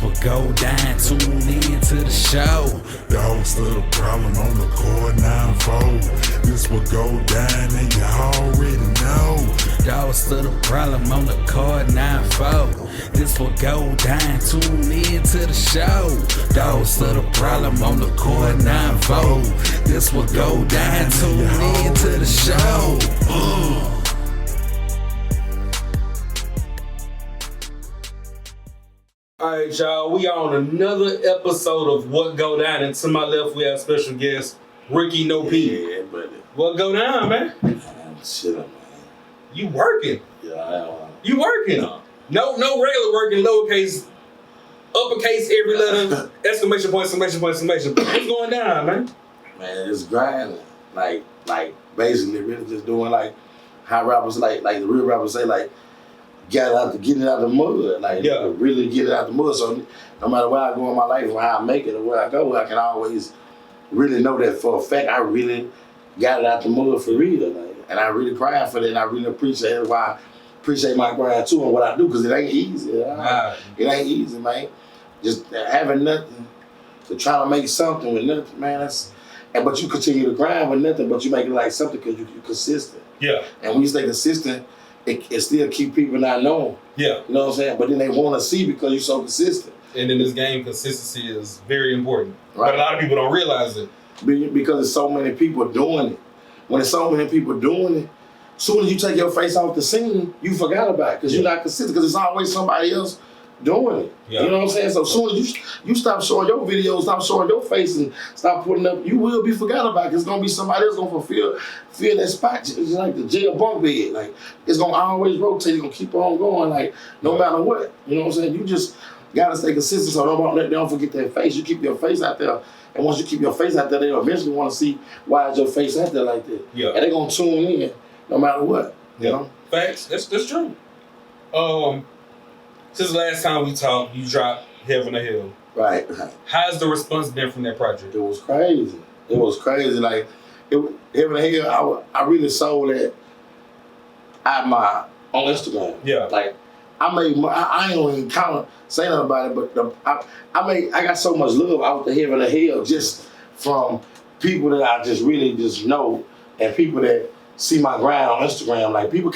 what Go Dine, tune in to the show. Dogsta The Problem on the cord 9-4. This what Go Dine and you already know. Dogsta The Problem on the cord 9-4. This what Go Dine, tune in to the show. Dogsta The Problem on the cord 9-4. This what Go Dine, tune in to the show. Alright, y'all, we on another episode of What Go Dine, and to my left we have special guest Ricky No P. Yeah, buddy. What go down, man? Shit up, man. You working? Yeah, I am. You working? No regular working, lowercase, uppercase, every letter, exclamation point, exclamation point, exclamation point. What's going down, man? Man, it's grinding. Like basically really just doing like how rappers like the real rappers say, like, get it out the mud. Like, yeah, really get it out the mud. So no matter where I go in my life or how I make it or where I go, I can always really know that for a fact I really got it out the mud for real. Like, and I really cry for that, and I really appreciate it. Why I appreciate my grind too and what I do, because it ain't easy. It ain't easy, man. Just having nothing to try to make something with nothing, man. But you continue to grind with nothing, but you make it like something because you're consistent. Yeah. And when you stay consistent, it still keep people not knowing. Yeah. You know what I'm saying? But then they want to see because you're so consistent. And in this game, consistency is very important. Right. But a lot of people don't realize it. Because there's so many people doing it. When there's so many people doing it, as soon as you take your face off the scene, you forgot about it because you're not consistent, because it's always somebody else doing it. Yeah. You know what I'm saying? So as soon as you stop showing your videos, stop showing your face, and stop putting up, you will be forgot about it. It's going to be somebody else going to fill that spot. It's like the jail bunk bed. Like, it's going to always rotate. It's going to keep on going, like, no matter what. You know what I'm saying? You just got to stay consistent so don't forget that face. You keep your face out there. And once you keep your face out there, they'll eventually want to see why is your face out there like that. Yeah. And they're going to tune in no matter what. Yeah. You know? Facts. That's true. Since the last time we talked, you dropped Heaven or Hell. Right. How's the response been from that project? It was crazy. It was crazy. Like, Heaven or Hell, I really sold it on Instagram. Yeah. Like, I ain't gonna even kind of say nothing about it, but I got so much love out the Heaven or Hell just from people that I just really just know, and people that see my grind on Instagram. Like, people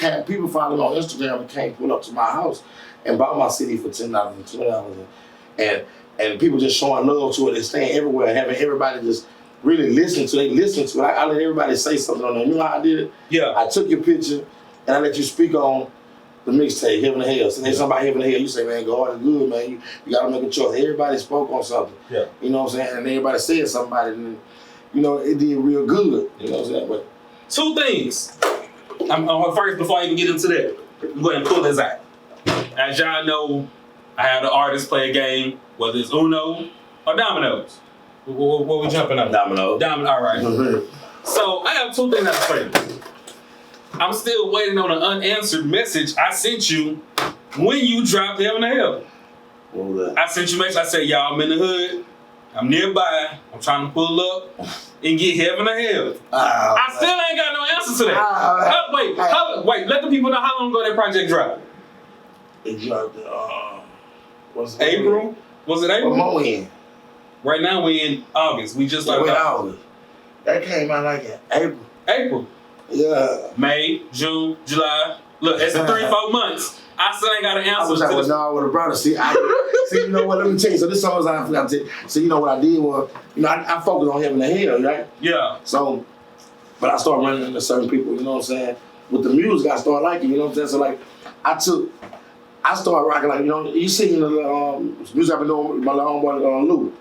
follow me on Instagram and can't pull up to my house and buy my CD for $10 and $20, and people just showing love to it and staying everywhere and having everybody just really listen to it. I let everybody say something on there. You know how I did it? Yeah. I took your picture and I let you speak on the mixtape, Heaven or Hell. So there's somebody Heaven or Hell, you say, man, God is good, man. You gotta make a choice. Everybody spoke on something. Yeah. You know what I'm saying? And everybody said somebody, and you know, it did real good. You know what I'm saying? But two things. First, before I even get into that, I'm going to pull this out. As y'all know, I had the artists play a game, whether it's Uno or Dominoes. What we jumping on? Domino. All right. So I have two things I say. I'm still waiting on an unanswered message I sent you when you dropped Heaven or Hell. What was that? I sent you a message. I said, y'all, I'm in the hood. I'm nearby. I'm trying to pull up and get Heaven or Hell. I still ain't got no answer to that. Wait, let the people know how long ago that project dropped. It dropped April? Was it April? What month we in? Right now we in August. We just like August. That came out like in April. April. Yeah. May, June, July. Look, it's 3-4 months. I still ain't got an answer. I wish I was now with a brother. See, you know what? Let me tell you. So this song I forgot to tell you. So you know what I did was, you know, I focused on Heaven or Hell, right? Yeah. So, but I started running into certain people. You know what I'm saying? With the music, I started liking. You know what I'm saying? So like, I started rocking, like, you know, you seen the music I've been doing with my little homeboy Lou.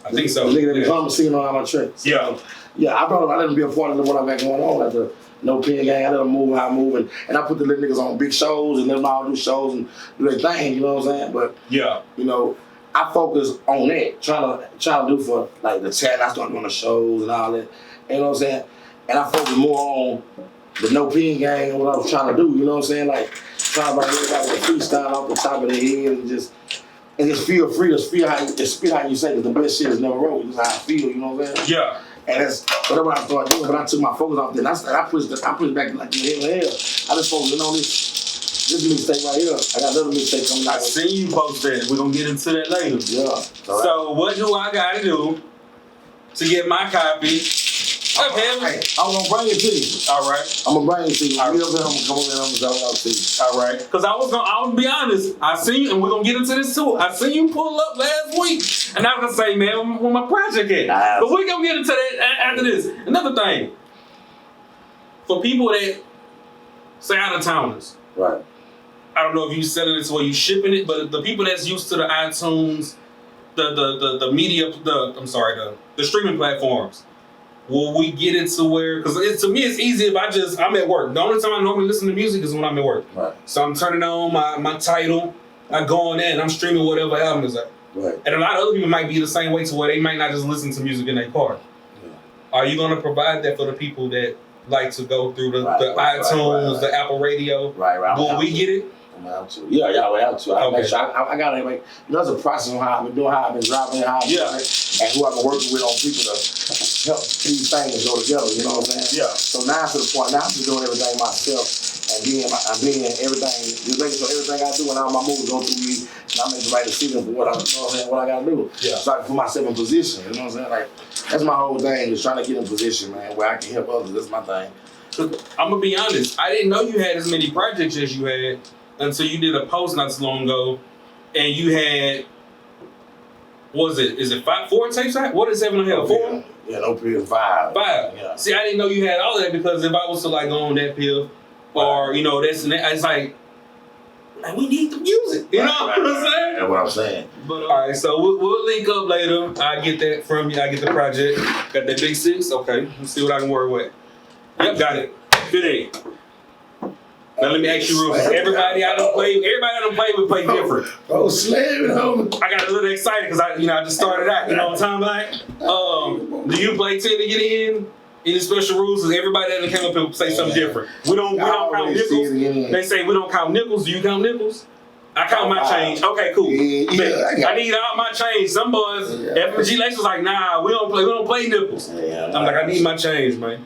I think so. The nigga that be home singing on all my tracks. Yeah. Yeah, I let him be a part of what I got going on. Like the No Pen Gang, I let them move how I move, and I put the little niggas on big shows and let them all do shows and do their thing, you know what I'm saying? But yeah, you know, I focus on that, trying to do for like the chat. I started doing the shows and all that, you know what I'm saying? And I focus more on the No Pen Gang and what I was trying to do, you know what I'm saying? Like trying to bring everybody to freestyle off the top of their head and just feel free to spit how you say, because the best shit is never wrote. It's how I feel, you know what I'm saying? Yeah. And that's what I started doing, but I took my focus off there. And I pushed back like the Heaven or Hell. I just focused on this this mixtape right here. I got another mixtape coming out. I seen you post that. We're gonna get into that later. Yeah. So what do I gotta do to get my copy of Heaven? I'm gonna bring it to you. All right. I'm gonna bring it to you. All right. I'm gonna come over there and I'm gonna out to you. All right. Because I'll be honest, I seen you, and we're gonna get into this too. I seen you pull up last week, and I was gonna say, man, where my project at? Nah. But we're gonna get into that after this. Another thing, for people that say out of towners, Right. I don't know if you selling it to where you shipping it, but the people that's used to the iTunes, the media, the streaming platforms, will we get it to where? Because to me, it's easy if I'm at work. The only time I normally listen to music is when I'm at work. Right. So I'm turning on my title, I go on there and I'm streaming whatever album is out. Right. And a lot of other people might be the same way to where they might not just listen to music in their car. Yeah. Are you going to provide that for the people that like to go through the iTunes, the Apple Radio? Right. Will we get it? I'm out to. Yeah, y'all will have to. I Okay. make sure I got to make. There's a process on how I've been doing, how I've been driving, how I've done it, and who I've been working with on people to help these things go together. You know what I'm saying? Yeah. So now to the point, now I'm just doing everything myself and being everything, just making sure everything I do and all my moves go through me, and I make the right decision for what I got to do. Yeah. So I can put myself in position. You know what I'm saying? Like that's my whole thing is trying to get in position, man, where I can help others. That's my thing. I'm gonna be honest. I didn't know you had as many projects as you had until you did a post not so long ago, and you had, is it 4 tapes? What is Heaven or Hell? 4? Yeah, no pill, 5. 5. Yeah. See, I didn't know you had all of that because if I was to like go on that pill, or this and that, it's like we need the music. You know what I'm saying? That's what I'm saying. But all right, so we'll link up later. I get that from you. I get the project. Got that big 6. Okay, let's see what I can work with. Yep, got it. Fit in. Now let me ask you, Rufus. Everybody I done play with play different. Oh, slamming home. I got a little excited because I just started out. You know what I'm talking about? Do you play tend to get in? Any special rules? Because everybody that came up and say something different. We don't count nickels. They say we don't count nickels. Do you count nickels? I count my change. Okay, cool. Yeah, I need all my change. Some boys, FG Lace was like, nah, we don't play nickels. Yeah, I'm like, I need my change, man.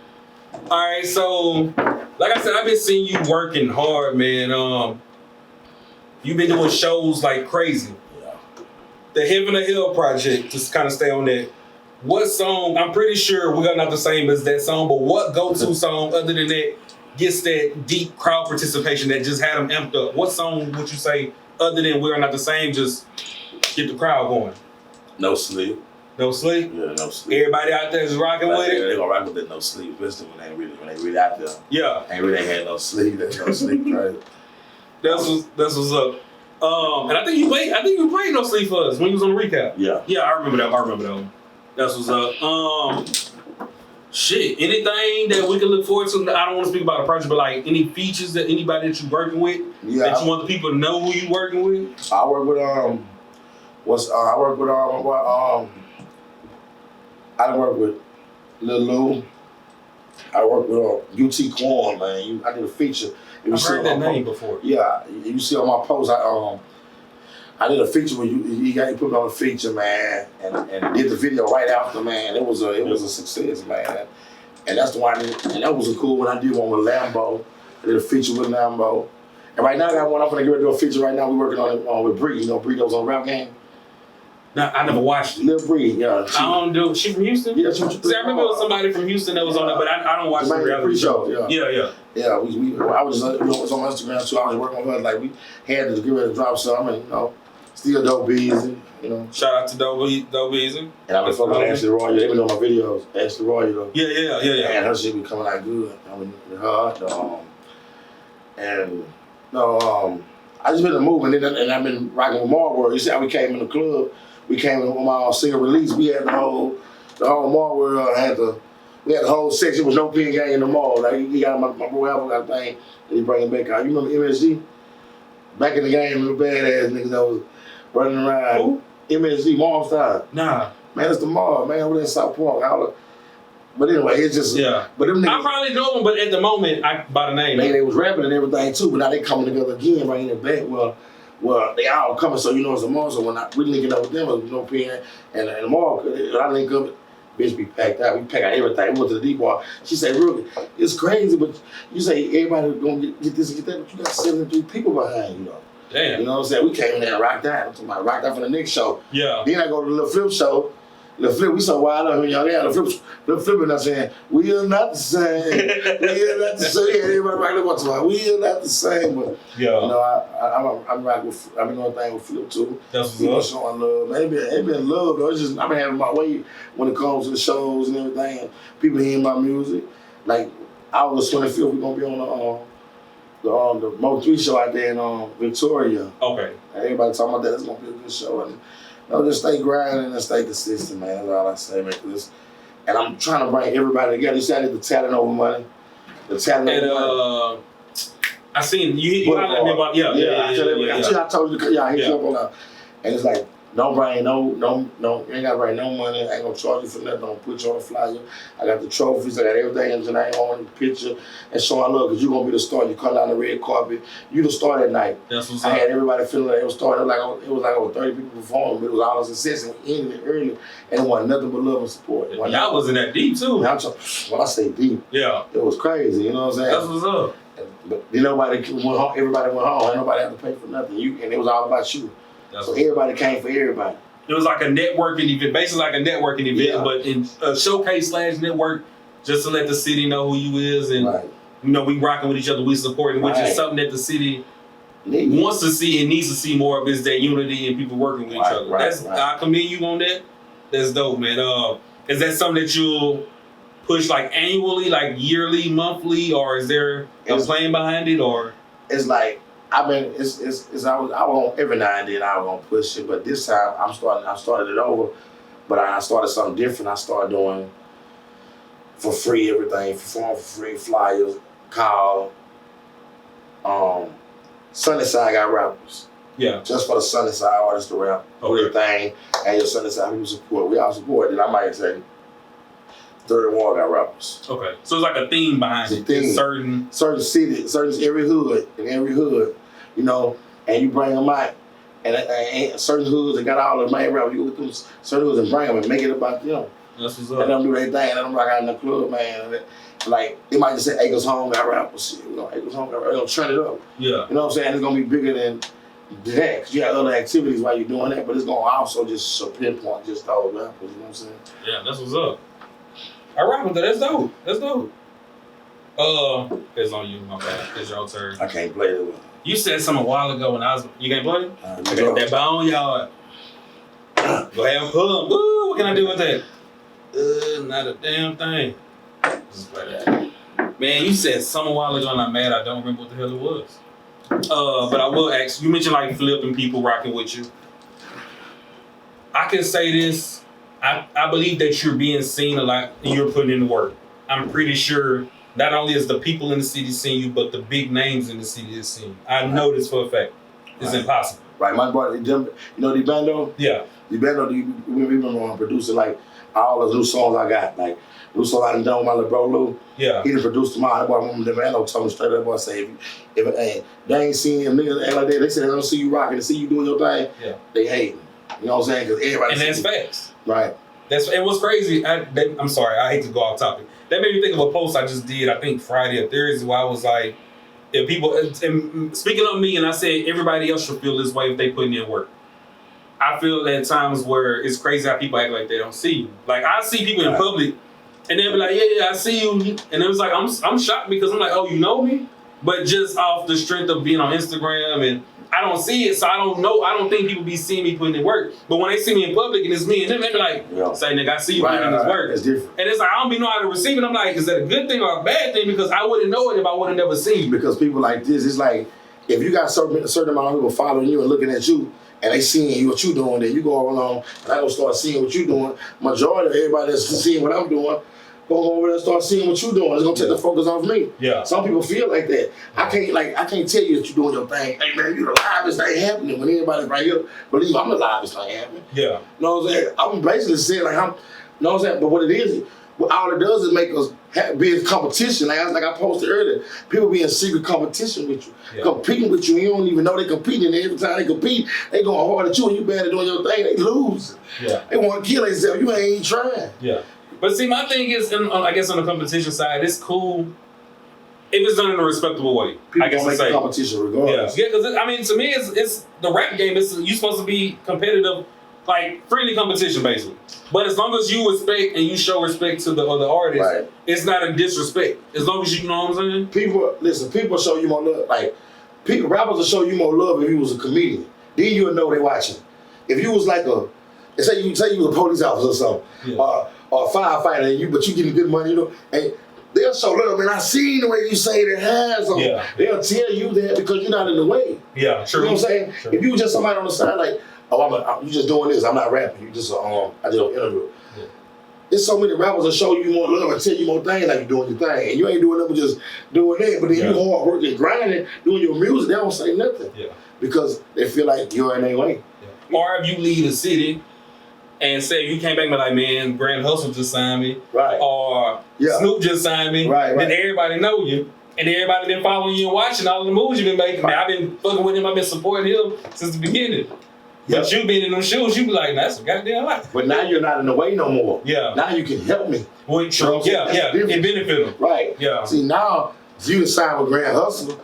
All right, so like I said, I've been seeing you working hard, man. You've been doing shows like crazy. Yeah. The Heaven or Hell project, just kind of stay on that. What song? I'm pretty sure we're not the same as that song, but what go-to song other than that gets that deep crowd participation that just had them amped up? What song would you say other than We're Not the Same just get the crowd going? No sleep. No Sleep? Yeah, No Sleep. Everybody out there is rocking with it? They gonna rock with that No Sleep, especially when they really out there. Yeah. They really had no sleep. That's No Sleep, right? That's what's up. And I think you played No Sleep for us when you was on the recap. Yeah. Yeah, I remember that one. That's what's up. Shit. Anything that we can look forward to? I don't want to speak about the project, but like any features that anybody that you working with that you want the people to know who you working with? I work with I work with Lil Lou. I work with UT Quan, man. I did a feature. I've heard that name before. Yeah, you see on my post, I did a feature where he put me on a feature, man, and did the video right after, man. It was a success, man. And that's the one I did, and that was a cool one. I did one with Lambo. I did a feature with Lambo. And right now I got one I'm gonna get ready to do a feature right now. We're working on it with Bree. You know Bree goes on Rap Game. No, I never watched it. Lil Bree, yeah. I don't do. She from Houston? Yeah, she from See, I remember it was somebody from Houston that was on it, but I don't watch the reality show. Yeah. Yeah, I was was on Instagram too. I was working with her. Like we had to get ready to drop some. Still Dope Beezy. Shout out to Dope Beezy. And I've been fucking with Ashley Roy. They been on my videos. Ashley Roy, though. Yeah. And her shit be coming out good. I just been moving, and I've been rocking with Marlboro. You see how we came in the club? We came in with my single release. We had the whole Marlboro we had the whole section with no pin gang in the mall. Like he got my bro album got a thing, and he bring it back out. You remember MSG? Back in the game, the badass niggas that was running around. Who? MSG, Mall Style. Nah. Man, it's the mall, man. We're in South Park. But anyway, it's just But them niggas, I probably know them, but at the moment, by the name. they was rapping and everything too. But now they coming together again, bringing it back. Well, they all coming, so it's a mall. So when we linking up with them, no pen and the mall, I link up. Bitch be packed out. We pack out everything. We went to the deep bar. She said, really, it's crazy, but you say everybody gonna get this and get that, but you got 73 people behind you, though. Damn. You know what I'm saying? We came in there and rocked out. I'm talking about rocked out for the next show. Yeah. Then I go to the little flip show. The flip, we so wild up here, y'all. They had the flipping us saying, we are not the same. We are not the same. Everybody rocking what's about. We are not the same. But yeah. You know, I'm rocking with. I've been doing thing with Flip too. That's people what's showing love. Man, it been love though. It's just I've been having my way when it comes to the shows and everything. And people hearing my music. Like August 25th, we're gonna be on the Mo 3 show out there in Victoria. Okay. And everybody talking about that. It's gonna be a good show. And, just stay grinding and stay consistent, man. That's all I say, man. And I'm trying to bring everybody together. You see, I did the talent over money. The talent over money. I seen you highlighted me about I told you I hit you up on that. And it's like, don't bring no, you ain't gotta bring no money. I ain't gonna charge you for nothing. Don't put you on the flyer. I got the trophies, I got everything in your name on the picture and showing love because you're gonna be the star. You come down the red carpet, you the star that night. That's what's I up. had everybody feeling like it was starting. It was like over 30 people performing, but it was all a success and we ended it early and it wasn't nothing but love and support. Y'all wasn't that deep too. When I say deep, yeah, it was crazy, you know what I'm saying? That's what's up. But everybody went home, ain't nobody had to pay for nothing. And it was all about you. So everybody came for everybody. It was like a networking event, basically like a networking event, but in a showcase / network, just to let the city know who you is, and you know we rocking with each other, we supporting, which is something that the city wants to see and needs to see more of, is that unity and people working with each other. I commend you on that. That's dope, man. Is that something that you'll push like annually, like yearly, monthly, or is there a plan behind it, or? It's like. I won't every now and then I was gonna push it, but this time I started it over, but I started something different. I started doing for free everything, perform for free, flyers, call. Sunnyside got rappers. Yeah. Just for the Sunnyside artists to rap. Everything and your Sunnyside people support. We all support it. I might say Third Ward got rappers. Okay. So it's like a theme behind it. Theme. Certain cities, every hood, you know, and you bring them out, and certain hoods that got all the main rappers, you go through certain hoods and bring them and make it about them. That's what's up. Let them do their thing, let them rock out in the club, man. Like, it might just say Acres Home got rappers. You know, Acres Home got rappers. They're gonna turn it up. Yeah. You know what I'm saying? It's gonna be bigger than that, because you got other activities while you're doing that, but it's gonna also just pinpoint just those rappers, you know what I'm saying? Yeah, that's what's up. I rock with that. That's dope. That's dope. It's on you, my bad. It's your turn. I can't play it. You said something a while ago when you can't play it? I got that bone yard. Go ahead and pull them. Woo, what can I do with that? Not a damn thing. Just play that. Man, you said something a while ago and I'm mad. I don't remember what the hell it was. But I will ask, you mentioned like flipping people rocking with you. I can say this. I believe that you're being seen a lot and you're putting in the work. I'm pretty sure not only is the people in the city seeing you, but the big names in the city is seeing you. I know this for a fact. It's impossible. Right, my brother, you know the bando? Yeah. The bando, we've been producing like all the new songs I got. Like, new songs I done with my little bro Lou. Yeah. He done produced them all. That boy, the bando told me straight up, boy, say, if they ain't seen him, niggas act like that. They say they don't see you rocking, they see you doing your thing. Yeah. They hate me. You know what I'm saying? Because everybody. And that's facts. Right. And what's crazy, I'm sorry, I hate to go off topic. That made me think of a post I just did, I think Friday or Thursday, where I was like, if people, and speaking of me, and I said everybody else should feel this way if they put in work. I feel at times where it's crazy how people act like they don't see you. Like, I see people in public, and they'll be like, yeah, I see you. And it was like, I'm shocked because I'm like, oh, you know me? But just off the strength of being on Instagram, and I don't see it, so I don't know. I don't think people be seeing me putting in work. But when they see me in public and it's me and them, they be like, say, nigga, I see you putting in this work. It's different. And it's like, I don't be know how to receive it. I'm like, is that a good thing or a bad thing? Because I wouldn't know it if I would have never seen you. Because people like this, it's like, if you got a certain amount of people following you and looking at you, and they seeing you, what you doing, then you go along, and I go start seeing what you doing. Majority of everybody that's seeing what I'm doing, go over there and start seeing what you doing. It's gonna take the focus off me. Yeah. Some people feel like that. I can't tell you that you're doing your thing. Hey man, you the livest thing happening when anybody right here believe I'm the livest thing happening. Yeah. You know what I'm saying? I'm basically saying like you know what I'm saying? But what it is, all it does is make us be in competition. Like I posted earlier, people be in secret competition with you, competing with you. You don't even know they competing. And every time they compete, they going hard at you, and you bad at doing your thing. They lose. Yeah. They want to kill themselves. You ain't even trying. Yeah. But see, my thing is, I guess on the competition side, it's cool if it's done in a respectable way. People I guess make to say. competition regardless. Yeah, because I mean, to me, it's the rap game. You supposed to be competitive, like friendly competition, basically. But as long as you respect and you show respect to the other artists, it's not a disrespect. As long as you know what I'm saying. People show you more love. Like rappers will show you more love if you was a comedian. Then you would know they watching. If you was like say you was a police officer or something, or a firefighter, but you getting good money, you know, and they'll show love. Man, I seen the way you say their hands on. Yeah. They'll tell you that because you're not in the way. Yeah, true. You know what I'm saying? True. If you was just somebody on the side, like, you just doing this. I'm not rapping. You just I did an interview. Yeah. There's so many rappers that show you more love and tell you more things like you're doing your thing, and you ain't doing nothing, just doing that. But then you hard working, grinding, doing your music. They don't say nothing. Yeah. Because they feel like you're in their way. Yeah. Or if you leave the city and say you came back and be like, man, Grand Hustle just signed me, right? Or Snoop just signed me, right? Then everybody know you, and everybody been following you and watching all the moves you've been making. Man, I've been fucking with him. I've been supporting him since the beginning. But you been in them shoes, you be like, that's a goddamn lot. But now you're not in the way no more. Yeah. Now you can help me. Well, true. It benefit them. Right. Yeah. See, now you done signed with Grand Hustle,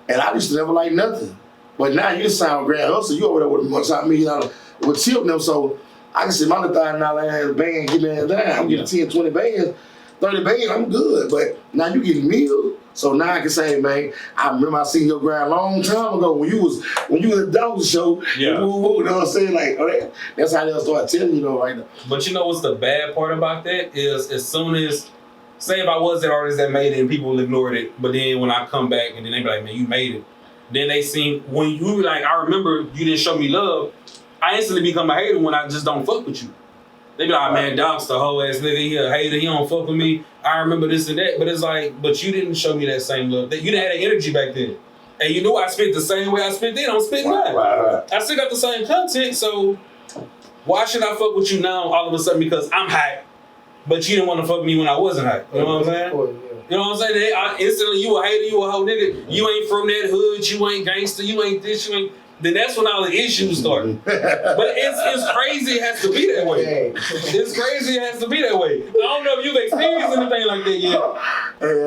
and I used to never like nothing. But now you signed with Grand Hustle, you over there with a multi-million-dollar with Tip them, so I can see my $1,000 band get me down. I'm getting 10, 20 bands, 30 bands, I'm good. But now you getting meals. So now I can say, man, I remember I seen your grind a long time ago when you was at the Dogsta show. Yeah. You know what I'm saying? Like, that's how they'll start telling you though right now. But you know what's the bad part about that is as soon as, say if I was that artist that made it and people ignored it, but then when I come back and then they be like, man, you made it. Then they seem, when you like, I remember you didn't show me love, I instantly become a hater when I just don't fuck with you. They be like, man, Doc's the whole ass nigga, he a hater, he don't fuck with me. I remember this and that, but it's like, but you didn't show me that same love. You didn't have that energy back then. And you knew I spent the same way I spent then, I'm spitting mine. Right. I still got the same content, so why should I fuck with you now all of a sudden because I'm hype, but you didn't want to fuck with me when I wasn't hype? You know what I'm saying? You know what I'm saying? Instantly, you a hater, you a hoe nigga, you ain't from that hood, you ain't gangster, you ain't this, you ain't... Then that's when all the issues start. But it's crazy it has to be that way. It's crazy it has to be that way. I don't know if you've experienced anything like that yet.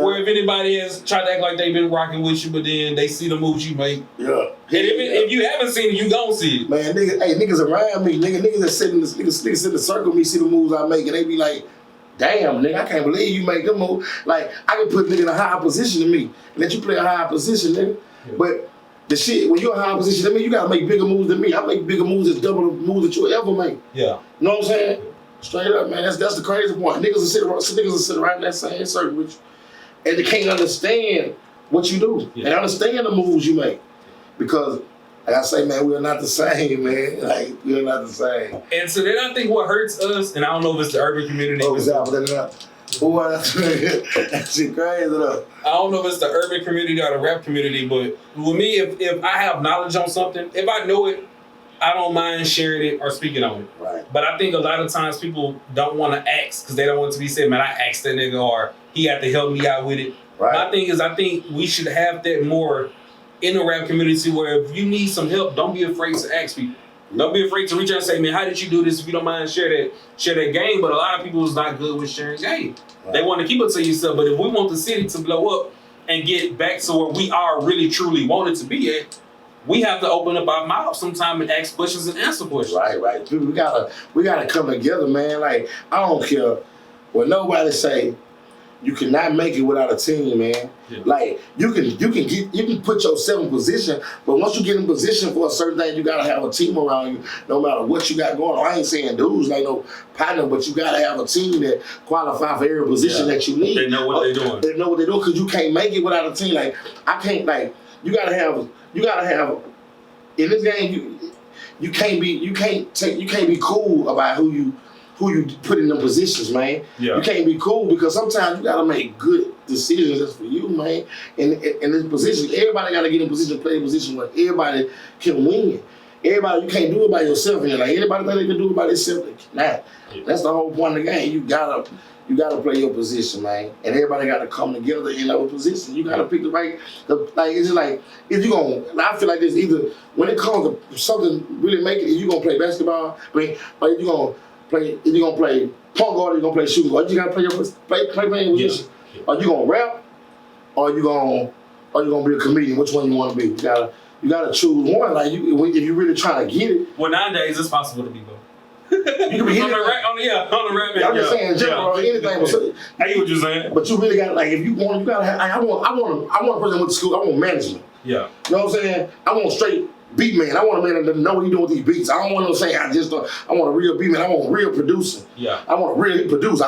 Where if anybody has tried to act like they've been rocking with you, but then they see the moves you make. Yeah. And if you haven't seen it, you gon' see it. Man, niggas around me, niggas that sit in the circle with me, see the moves I make, and they be like, damn, nigga, I can't believe you make them move. Like, I can put nigga in a higher position than me, and let you play a higher position, nigga. Yeah. But the shit, when you're in a high position, I mean, you gotta make bigger moves than me. I make bigger moves that's double the moves that you'll ever make. Yeah. You know what I'm saying? Straight up, man. That's the crazy point. Niggas will sit around in that same circle with you, and they can't understand what you do and understand the moves you make. Because, like I say, man, we're not the same, man. Like, we're not the same. And so then I think what hurts us, and I don't know if it's the urban community. Oh, boy, that shit crazy though. I don't know if it's the urban community or the rap community, but with me, if I have knowledge on something, if I know it, I don't mind sharing it or speaking on it. Right. But I think a lot of times people don't want to ask because they don't want to be said, man, I asked that nigga or he had to help me out with it. Right. My thing is, I think we should have that more in the rap community where if you need some help, don't be afraid to ask people. Don't be afraid to reach out and say, man, how did you do this? If you don't mind, share that game. But a lot of people is not good with sharing game. Right. They want to keep it to yourself. But if we want the city to blow up and get back to where we are really, truly wanted to be at, we have to open up our mouth sometime and ask questions and answer questions. Right. Dude, we gotta come together, man. Like, I don't care what nobody say. You cannot make it without a team, man. Yeah. Like you can put yourself in position, but once you get in position for a certain thing, you gotta have a team around you, no matter what you got going on. I ain't saying dudes like no partner, but you gotta have a team that qualify for every position that you need. They know what they're doing. They know what they're doing because you can't make it without a team. Like I can't. Like you gotta have in this game. You can't be cool about who you put in them positions, man. Yeah. You can't be cool because sometimes you gotta make good decisions just for you, man. In this position, everybody gotta get in position to play a position where everybody can win. Everybody, you can't do it by yourself. And like everybody think they can do it by themselves, they cannot. Yeah. That's the whole point of the game. You gotta play your position, man. And everybody gotta come together in our position. You gotta pick the right. Like it's just like if you gonna. I feel like this either when it comes to something really making it, you gonna play basketball, or you gonna play, if you're gonna play point guard, you're gonna play shooting guard. You gotta play your position. Are you gonna rap, or you gonna be a comedian? Which one you want to be? You gotta choose one. Like if you really trying to get it. Well, nowadays it's possible to be both. You can be on the rap. I'm just saying, in general, anything. I get what you're saying. But you really got if you want, you gotta have. I want a person that went to school. I want management. Yeah. You know what I'm saying? I want straight beat man. I want a man that know what he doing with these beats. I don't want to say I want a real beat man. I want a real producer. Yeah. I want a real producer.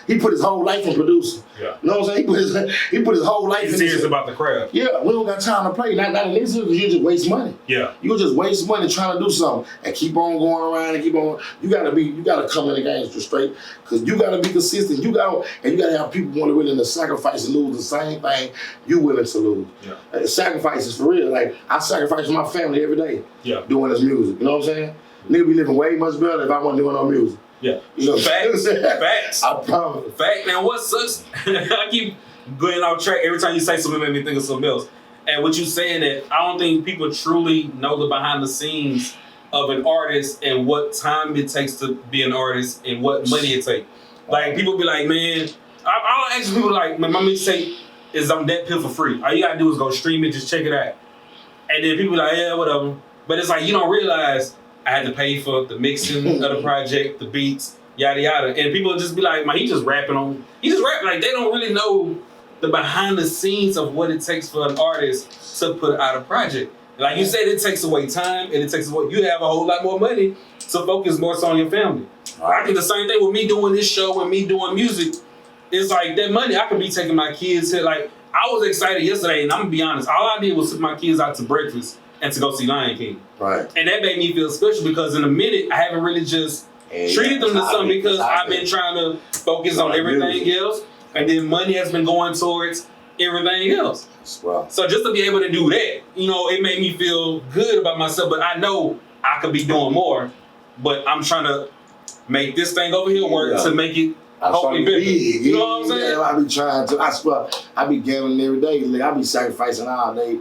He put his whole life in producing. Yeah. You know what I'm saying? He put his whole life in serious about the craft. Yeah, we don't got time to play. Not in this because you just waste money. Yeah. You just waste money trying to do something and keep on going around and keep on. You gotta come in the game straight because you gotta be consistent. You gotta have people willing to sacrifice and lose the same thing you willing to lose. Yeah. Sacrifice is for real. Like I sacrifice for my family every day. Yeah. Doing this music. You know what I'm saying? Nigga be living way much better if I wasn't doing no music. Yeah. You know, Facts. I promise. Fact. Now what sucks? I keep going off track every time you say something, make me think of something else. And what you saying that I don't think people truly know the behind the scenes of an artist and what time it takes to be an artist and what money it takes. Like people be like, man, I don't ask people like, my mixtape is on that pill for free. All you gotta do is go stream it, just check it out. And then people be like, yeah, whatever. But it's like you don't realize I had to pay for the mixing of the project, the beats, yada yada. And people just be like, man, he just rapping. Like they don't really know the behind the scenes of what it takes for an artist to put out a project. Like you said, it takes away time and it takes away, you have a whole lot more money to focus more so on your family. I think the same thing with me doing this show and me doing music. It's like that money, I could be taking my kids to, like, I was excited yesterday, and I'm gonna be honest, all I did was took my kids out to breakfast and to go see Lion King. Right. And that made me feel special because in a minute, I haven't really just treated them to something because I've been trying to focus on everything else, and then money has been going towards everything else. Wow. So just to be able to do that, you know, it made me feel good about myself, but I know I could be doing more, but I'm trying to make this thing over here work to make it hopefully bigger. You know what I'm saying? Yeah, I be trying to. I swear, I be gambling every day. Like, I be sacrificing all day.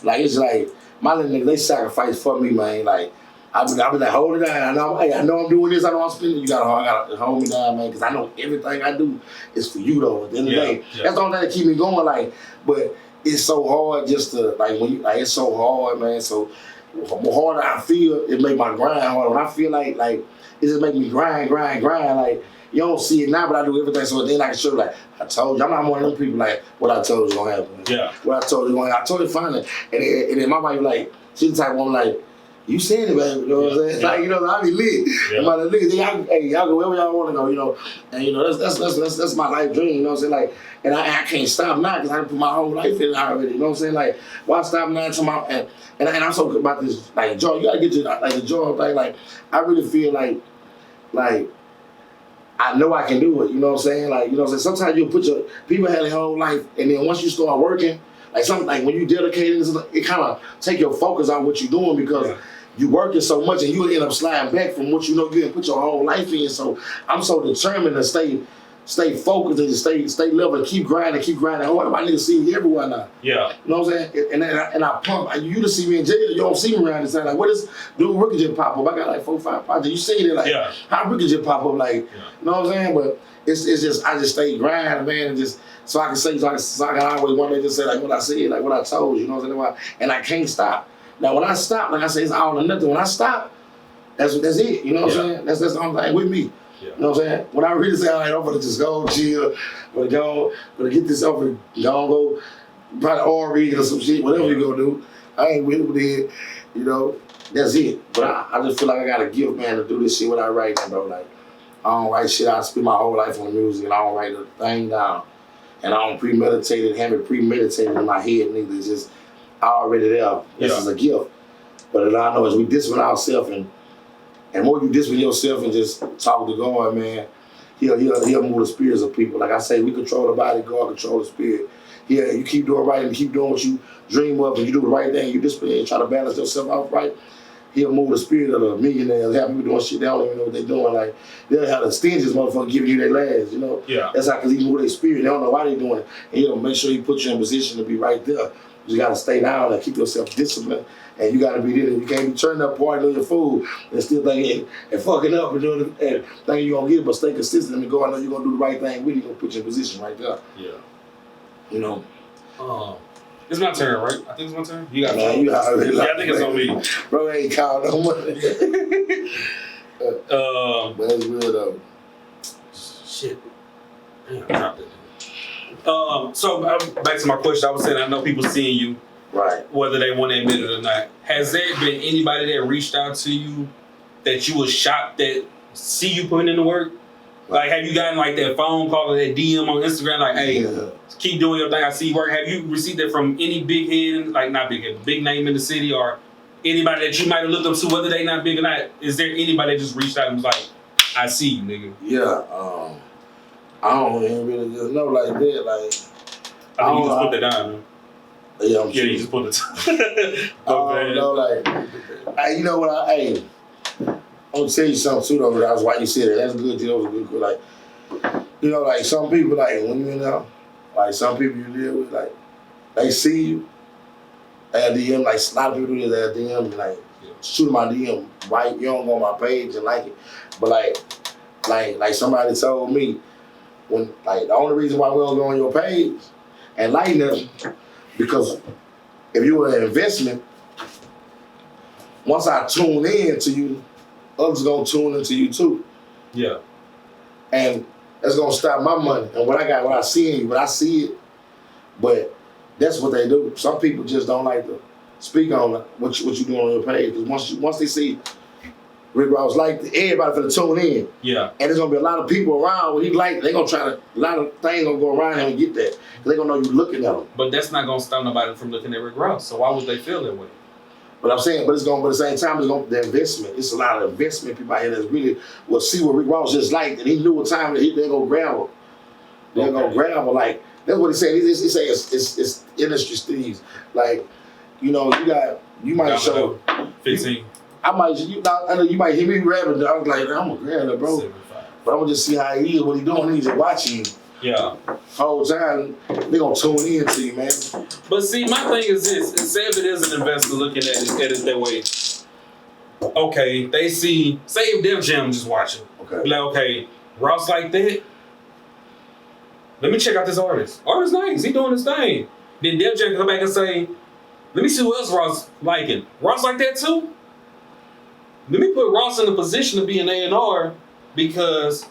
Like it's like my little niggas, they sacrifice for me, man. Like I be like, hold it down. I know I'm doing this. I know I'm spending. I gotta hold me down, man, because I know everything I do is for you, though. At the end of the day, that's the only thing that keep me going. Like, but it's so hard just to it's so hard, man. So the harder I feel, it make my grind harder. When I feel like it just make me grind. Like. You don't see it now, but I do everything so then I can show you, like, I told you. I'm not one of them people like, what I told you gonna happen. Yeah. What I told you gonna happen. I told you finally. And then my wife like, she's the type of woman like, you said it, baby. You know what I'm saying? Like, you know, I be lit. Yeah. I'm like, look, y'all go wherever y'all want to go, you know. And you know, that's my life dream, you know what I'm saying? Like, and I can't stop now because I put my whole life in it already, you know what I'm saying? Like, why stop now to my and I'm so about this like joy. You gotta get to like the joy thing. Like, I really feel like I know I can do it, you know what I'm saying? Like, you know what I'm saying? Sometimes people have their whole life, and then once you start working, like something like when you dedicated, it kind of take your focus on what you're doing because you working so much and you end up sliding back from what you know you didn't put your whole life in. So I'm so determined to stay focused and stay level and keep grinding. Oh, my niggas see me everywhere now. Yeah. You know what I'm saying? And I pump. You just see me in jail. You don't see me around this time. Like, what is dude Rookie just pop up? I got like 4 or 5 projects. You see it like how Rookie just pop up? Like, you know what I'm saying? But it's just I just stay grinding, man, and just so I can always one day just say like what I said, like what I told you. You know what I'm saying? And I can't stop. Now when I stop, like I say, it's all or nothing. When I stop, that's it. You know what I'm saying? That's the only thing with me. Yeah. You know what I'm saying? When I really say, all right, I'm gonna just go chill, gonna get this over, go probably R-Rig or some shit, whatever you gonna do. I ain't with it, you know, that's it. But I just feel like I got a gift, man, to do this shit what I write, bro. Like, I don't write shit, I spend my whole life on the music and I don't write a thing down. And I don't premeditate it, have it premeditated in my head, nigga. It's just already there. This is a gift. But all I know is we discipline ourselves and more you discipline yourself and just talk to God, man, he'll move the spirits of people. Like I say, we control the body, God control the spirit. Yeah, you keep doing right and keep doing what you dream of and you do the right thing, you discipline and try to balance yourself out right. he'll move the spirit of the millionaires, have people doing shit they don't even know what they're doing. Like, they'll have the stingiest motherfucker giving you their last, you know? Yeah. That's how, because he move their spirit. They don't know why they're doing it. And he'll make sure he puts you in position to be right there. You got to stay down and keep yourself disciplined. And you got to be there. You can't be turning up, partying on your food and still thinking and fucking up and doing it and thinking you're going to get it, but stay consistent and go, I know you're going to do the right thing with it. You're going to put you in position right there. Yeah. You know? It's my turn, right? I think it's my turn. You got man, you already I think it's on me. Bro, ain't called no money. But it's real though. Shit. Damn, I dropped it. So back to my question. I was saying I know people seeing you, right? Whether they want to admit it or not. Has there been anybody that reached out to you that you was shocked that see you putting in the work? Like, have you gotten like that phone call or that DM on Instagram? Like, hey, keep doing your thing. I see you work. Have you received that from any big head, like not big head, big name in the city, or anybody that you might have looked up to, whether they not big or not? Is there anybody that just reached out and was like, I see you, nigga? Yeah. I don't even really just know like that. Like, I think you just put that down, man. Yeah, I'm yeah, sure. you just put it. I don't know, like, you know what? Hey, I'm gonna tell you something too, though. That's why you said it. That's good. That was good. Like, you know, like some people, like when you know, like some people you live with, like they see you, they DM. Like a lot of people do this, they DM, like shoot my DM, right? You don't go on my page and like it, but like somebody told me when, like, the only reason why we don't go on your page and like them, because if you were an investment, once I tune in to you, others gonna tune into you too. Yeah. And that's gonna stop my money. And what I see in you, when I see it, but that's what they do. Some people just don't like to speak on what you doing on your page. Because once they see Rick Ross like, everybody finna tune in. Yeah. And there's gonna be a lot of people around when he like, they gonna try to, a lot of things gonna go around him and get that. Because they gonna know you looking at them. But that's not gonna stop nobody from looking at Rick Ross. So why would they feel that way? But I'm saying, but at the same time, the investment. It's a lot of investment people out here that really will see what Rick Ross just like, and he knew what time they're gonna grab him. They're gonna grab him. Like, that's what he said. He said it's industry steeds. Like, you know, you might show 15. I know you might hear me rapping. I was like, I'm gonna grab that, bro. 75. But I'm gonna just see how he is, what he doing. He's just watching you. Yeah. Whole time they gonna tune in to you, man. But see, my thing is this: say if it is an investor looking at it that way. Okay, they see. Say if Def Jam just watching. Okay. Be like, okay, Ross like that. Let me check out this artist. Artist nice. He doing his thing. Then Def Jam come back and say, let me see who else Ross liking. Ross like that too. Let me put Ross in the position to be an A&R because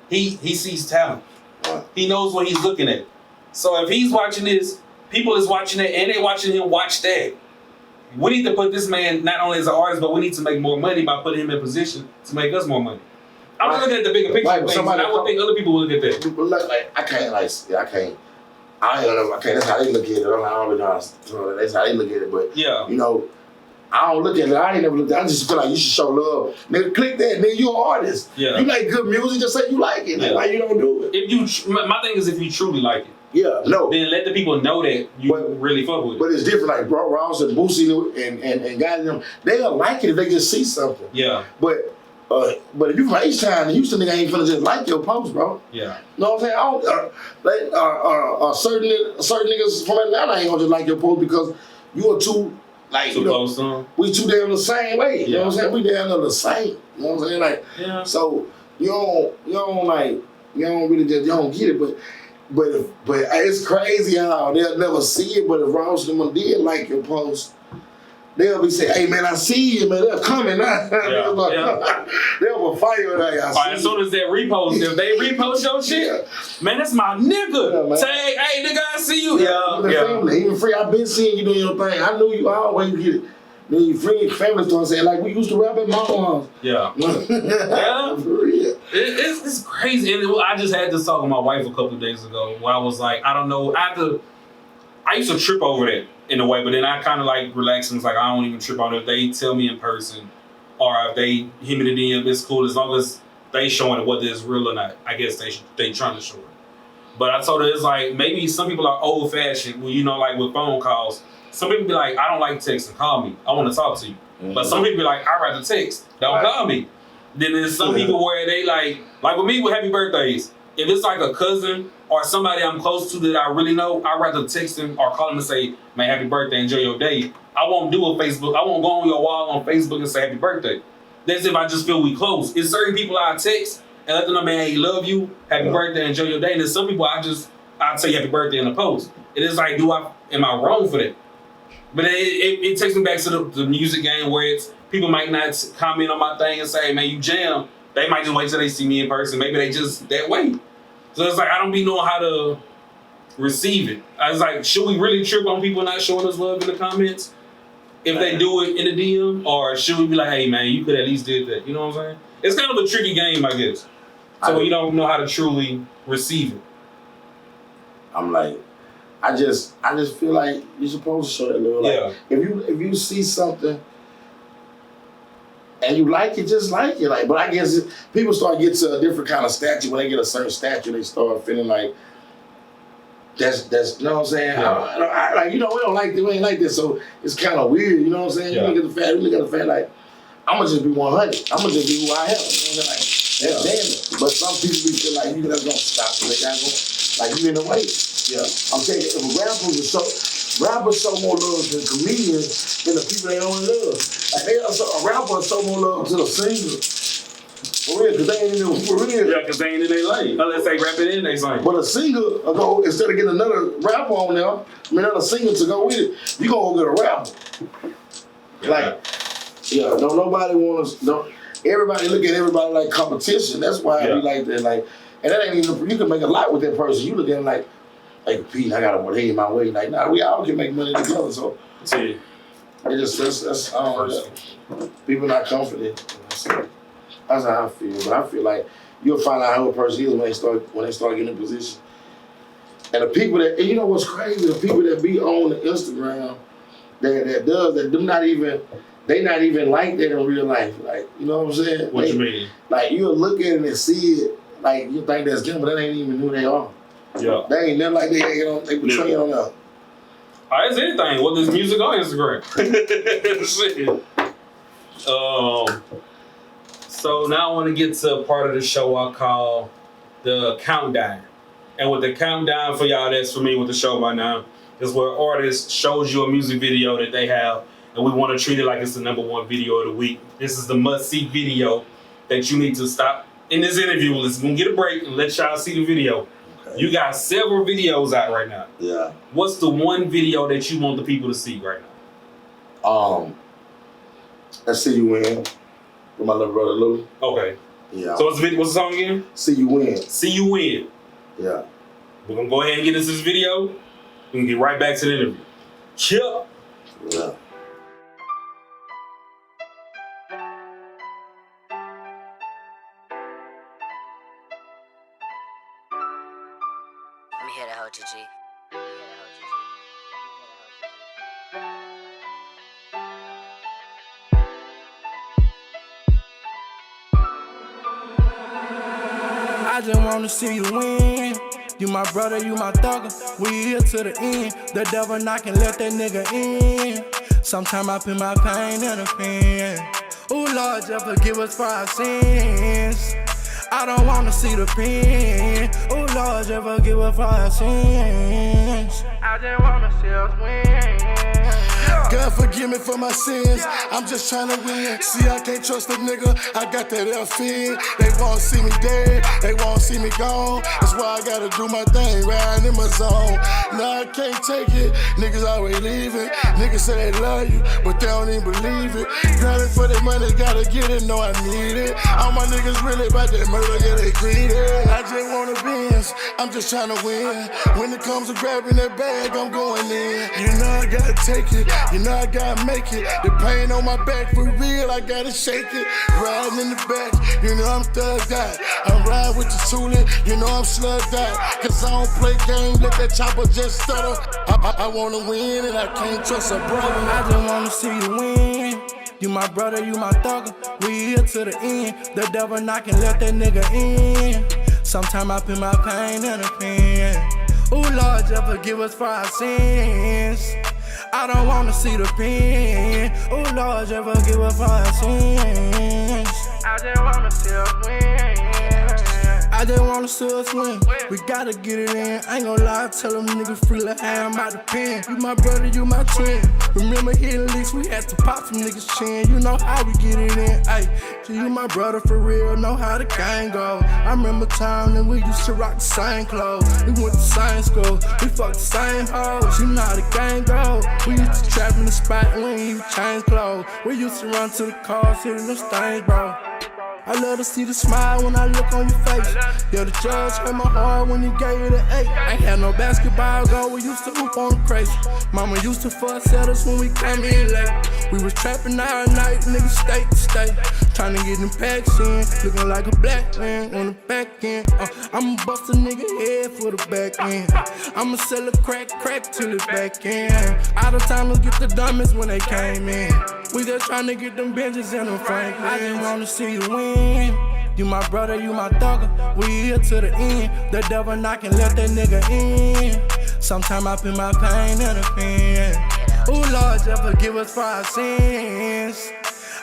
he sees talent. He knows what he's looking at. So if he's watching this, people is watching it and they watching him watch that. We need to put this man not only as an artist, but we need to make more money by putting him in position to make us more money. I'm looking at the bigger picture. Right, I would think other people will look at that. I can't. I don't know. That's how they look at it. I don't know how that's how they look at it. But yeah, you know, I don't look at it. I ain't never looked at it. I just feel like you should show love. Nigga, click that. Nigga, you an artist. Yeah. You like good music, just say you like it. Yeah. Why you don't do it? If you, my thing is if you truly like it. Yeah, no. Then let the people know that you really fuck with it. But it's different. Like Ross and Boosie and guys, them, they'll like it if they just see something. Yeah. But if you from H-Town, the Houston nigga ain't finna just like your post, bro. Yeah. You know what I'm saying? Certain niggas from Atlanta ain't gonna just like your post because you are too, like, too close to them. We too damn the same way. You know what I'm saying? We damn the same. You know what I'm saying? Like, yeah. So you don't really just, you don't get it, but it's crazy how they'll never see it. But if Ross and them did like your post, they'll be saying, "Hey man, I see you, man. They're coming now." Yeah. They'll fire that. As soon as they repost, if they repost your shit, man, that's my nigga. Yeah, say, "Hey nigga, I see you." Yeah. Even free, I've been seeing you doing your thing. I knew you always get it. Then your family started saying, like, we used to rap at Mama's. Yeah. Yeah. For real. It's crazy. And I just had this talk with my wife a couple of days ago where I was like, I don't know. I used to trip over that in a way, but then I kind of like relaxed and was like, I don't even trip on it. If they tell me in person or if they hit me the DM, it's cool as long as they showing it, whether it's real or not. I guess they trying to show it. But I told her it's like, maybe some people are old fashioned, well, you know, like with phone calls. Some people be like, I don't like texting, call me. I want to talk to you. But some people be like, I'd rather text. Don't call me. Then there's some people where they like with me with happy birthdays, if it's like a cousin or somebody I'm close to that I really know, I'd rather text them or call them and say, man, happy birthday, enjoy your day. I won't do a Facebook. I won't go on your wall on Facebook and say happy birthday. That's if I just feel we close. It's certain people I text and let them know, man, hey, love you, happy birthday, enjoy your day. And there's some people I'd say happy birthday in the post. It is like, am I wrong for that? But it takes me back to the music game where it's people might not comment on my thing and say, man, you jam. They might just wait till they see me in person. Maybe they just that way. So it's like, I don't be knowing how to receive it. I was like, should we really trip on people not showing us love in the comments if they do it in the DM? Or should we be like, hey, man, you could at least did that. You know what I'm saying? It's kind of a tricky game, I guess. So you don't know how to truly receive it. I'm like, I just feel like you're supposed to show that love. Like, if you see something and you like it, just like it. Like, but I guess people start getting to a different kind of statue. When they get a certain statue, they start feeling like that's you know what I'm saying? Yeah. Like, you know, we ain't like this, so it's kind of weird. You know what I'm saying? Yeah. You look at the fact like, I'm gonna just be 100. I'm gonna just be who I am. You know what I'm saying? Like, that's damn it. But some people be feel like you just gonna stop it. Like you in the way. Yeah. I'm saying if rappers show more love to comedians than the people they don't love. Like a rapper show more love to the singer. For real, cause they ain't in it for real. Yeah, cause they ain't in their lane. Unless they rap it in they sing. But a singer will go, instead of getting another rapper on there, another singer to go with it, you gonna go get a rapper. Like, don't nobody everybody look at everybody like competition. That's why I be like that. Like, and that ain't even, you can make a lot with that person. You look at them like Pete, I got one head my way. Like, nah, we all can make money together. So, it just, that's I don't know. People not confident. That's how I feel. But I feel like you'll find out how a person is when they start getting in position. And the people that, and you know what's crazy? The people that be on the Instagram they not even like that in real life. Like, you know what I'm saying? What you mean? Like, you'll look at it and see it, like, you think that's them, but that ain't even who they are. Yeah. They ain't nothing like they portray on there. It's anything, whether it's music or Instagram. So now I want to get to a part of the show I call the countdown. And with the countdown, for y'all that's familiar with the show by now, is where an artist shows you a music video that they have, and we want to treat it like it's the #1 video of the week. This is the must-see video that you need to stop. In this interview, let's go get a break and let y'all see the video. Okay. You got several videos out right now. Yeah. What's the one video that you want the people to see right now? Let's See You Win with my little brother Lou. Okay. Yeah. So what's the song again? See You Win. See You Win. Yeah. We're gonna go ahead and get into this video. We can get right back to the interview. Chill. Yeah. Let me hear that hoe, GG. I just wanna see you win. You my brother, you my thugger. We here to the end. The devil knocking, let that nigga in. Sometime I put my pain in a pen. Ooh, Lord, just forgive us for our sins. I don't wanna see the pain. Ooh, Lord, just forgive us for our sins. I just wanna see us win. God forgive me for my sins, I'm just tryna win. See, I can't trust a nigga, I got that F in. They won't see me dead, they won't see me gone. That's why I gotta do my thing, riding in my zone. Now I can't take it, niggas always leaving. Niggas say they love you, but they don't even believe it. Grab it for their money, gotta get it, know I need it. All my niggas really about that murder, yeah, they greedy. I just wanna Benz, I'm just tryna win. When it comes to grabbing that bag, I'm going in. You know I gotta take it, you know I gotta make it. The pain on my back for real, I gotta shake it. Riding in the back, you know I'm thugged out. I'm riding with the toolie, you know I'm slugged out. Cause I don't play games, let that chopper just stutter. I wanna win and I can't trust a brother. I just wanna see you win. You my brother, you my thugger. We here to the end. The devil knocking, let that nigga in. Sometime I put my pain in a pen. Ooh, Lord, just forgive us for our sins. I don't wanna see the pain. Oh Lord, just forgive us for our sins. I just wanna see us win. I just wanna see us win. We gotta get it in. I ain't gonna lie, tell them niggas free like hey, I'm out the pen. You my brother, you my twin. Remember hitting leaks, we had to pop some niggas chin. You know how we get it in. Ay, so you my brother for real, know how the gang go. I remember time that we used to rock the same clothes. We went to same school, we fucked the same hoes. You know how the gang go. We used to trap in the spot and we ain't even change clothes. We used to run to the cars, hitting them stains, bro. I love to see the smile when I look on your face. Yeah, the judge hurt my heart when he gave it an 8. Ain't had no basketball goal, we used to hoop on the crazy. Mama used to fuss at us when we came in late. We was trapping all night, niggas state to state. Trying to get them packs in, looking like a black man on the back end. I'ma bust a nigga head for the back end. I'ma sell a crack till it's back in. Out of time to get the diamonds when they came in. We just trying to get them benches and them Franklins. I just wanna see you win. You my brother, you my thugger. We here to the end. The devil knocking, let that nigga in. Sometime I put my pain in a pen. Oh Lord, just forgive us for our sins.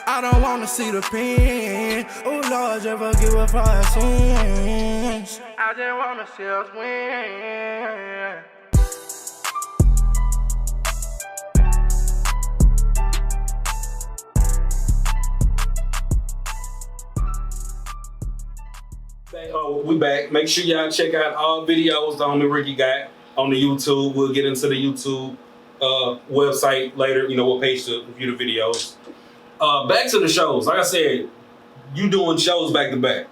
I don't wanna see the pain. Oh Lord, just forgive us for our sins. I just wanna see us win. Oh, we back. Make sure y'all check out all videos the homie Ricky got on the YouTube. We'll get into the YouTube website later. You know what page to view the videos. Back to the shows. Like I said, you doing shows back to back.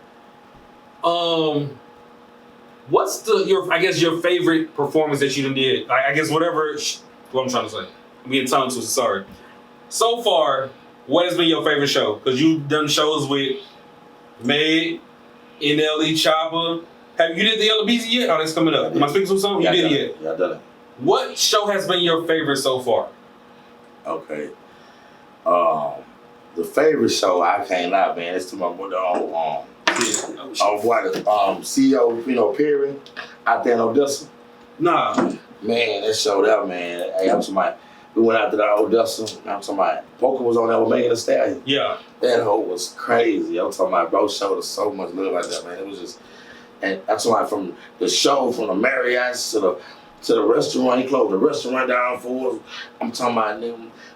What's your favorite performance that you done did? I guess what I'm trying to say. I'm getting tongue twisted, sorry. So far, what has been your favorite show? Because you've done shows with Meg, NLE Chopper. You did the LBZ yet? Oh, that's coming up. Am I speaking to something? Yeah, you did it yet? Yeah, I done it. What show has been your favorite so far? Okay. The favorite show I can't lie, man. It's to my brother CEO, Perry out there in Odessa. Nah. Man, that show there, man. Hey, I'm talking about, we went out to the Odessa. I'm talking about, Poker was on there with Meg Thee Stallion. Yeah. That hoe was crazy. I'm talking about, bro showed us so much love like that, man. It was just, and I'm talking about from the show, from the Marriott's to the restaurant. He closed the restaurant down for us. I'm talking about,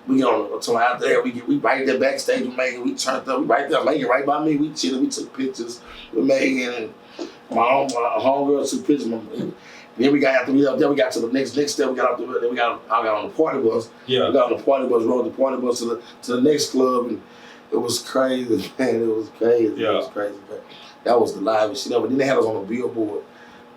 we get on, I'm talking about out there, we right there backstage with Megan. We turned up, we right there, Megan right by me. We chilling, we took pictures with Megan and my homegirl took pictures. Then we got after we up there, we got to the next step. We got up there. Then I got on the party bus. Yeah. We got on the party bus, rode the party bus to the next club, and it was crazy, man. It was crazy. Yeah. It was crazy. Man. That was the live shit. Then they had us on a billboard,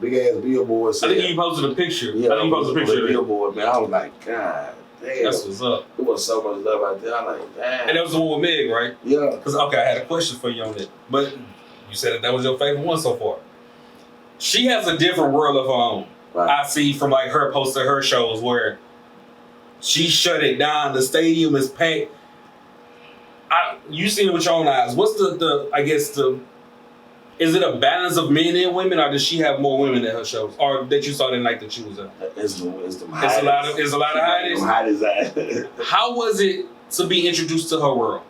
big ass billboard. I think you posted a picture. Yeah, I think you posted a picture. On the billboard, man. I was like, God damn. That's what's up. It was so much love out there. I'm like, damn. And that was the one with Meg, right? Yeah. Because I had a question for you on it, but you said that was your favorite one so far. She has a different world of her own. Right. I see from like her posting her shows where she shut it down. The stadium is packed. You seen it with your own eyes. What's is it a balance of men and women, or does she have more women at her shows, or that you saw that night that she was at? It's a lot of highness. How was it to be introduced to her world?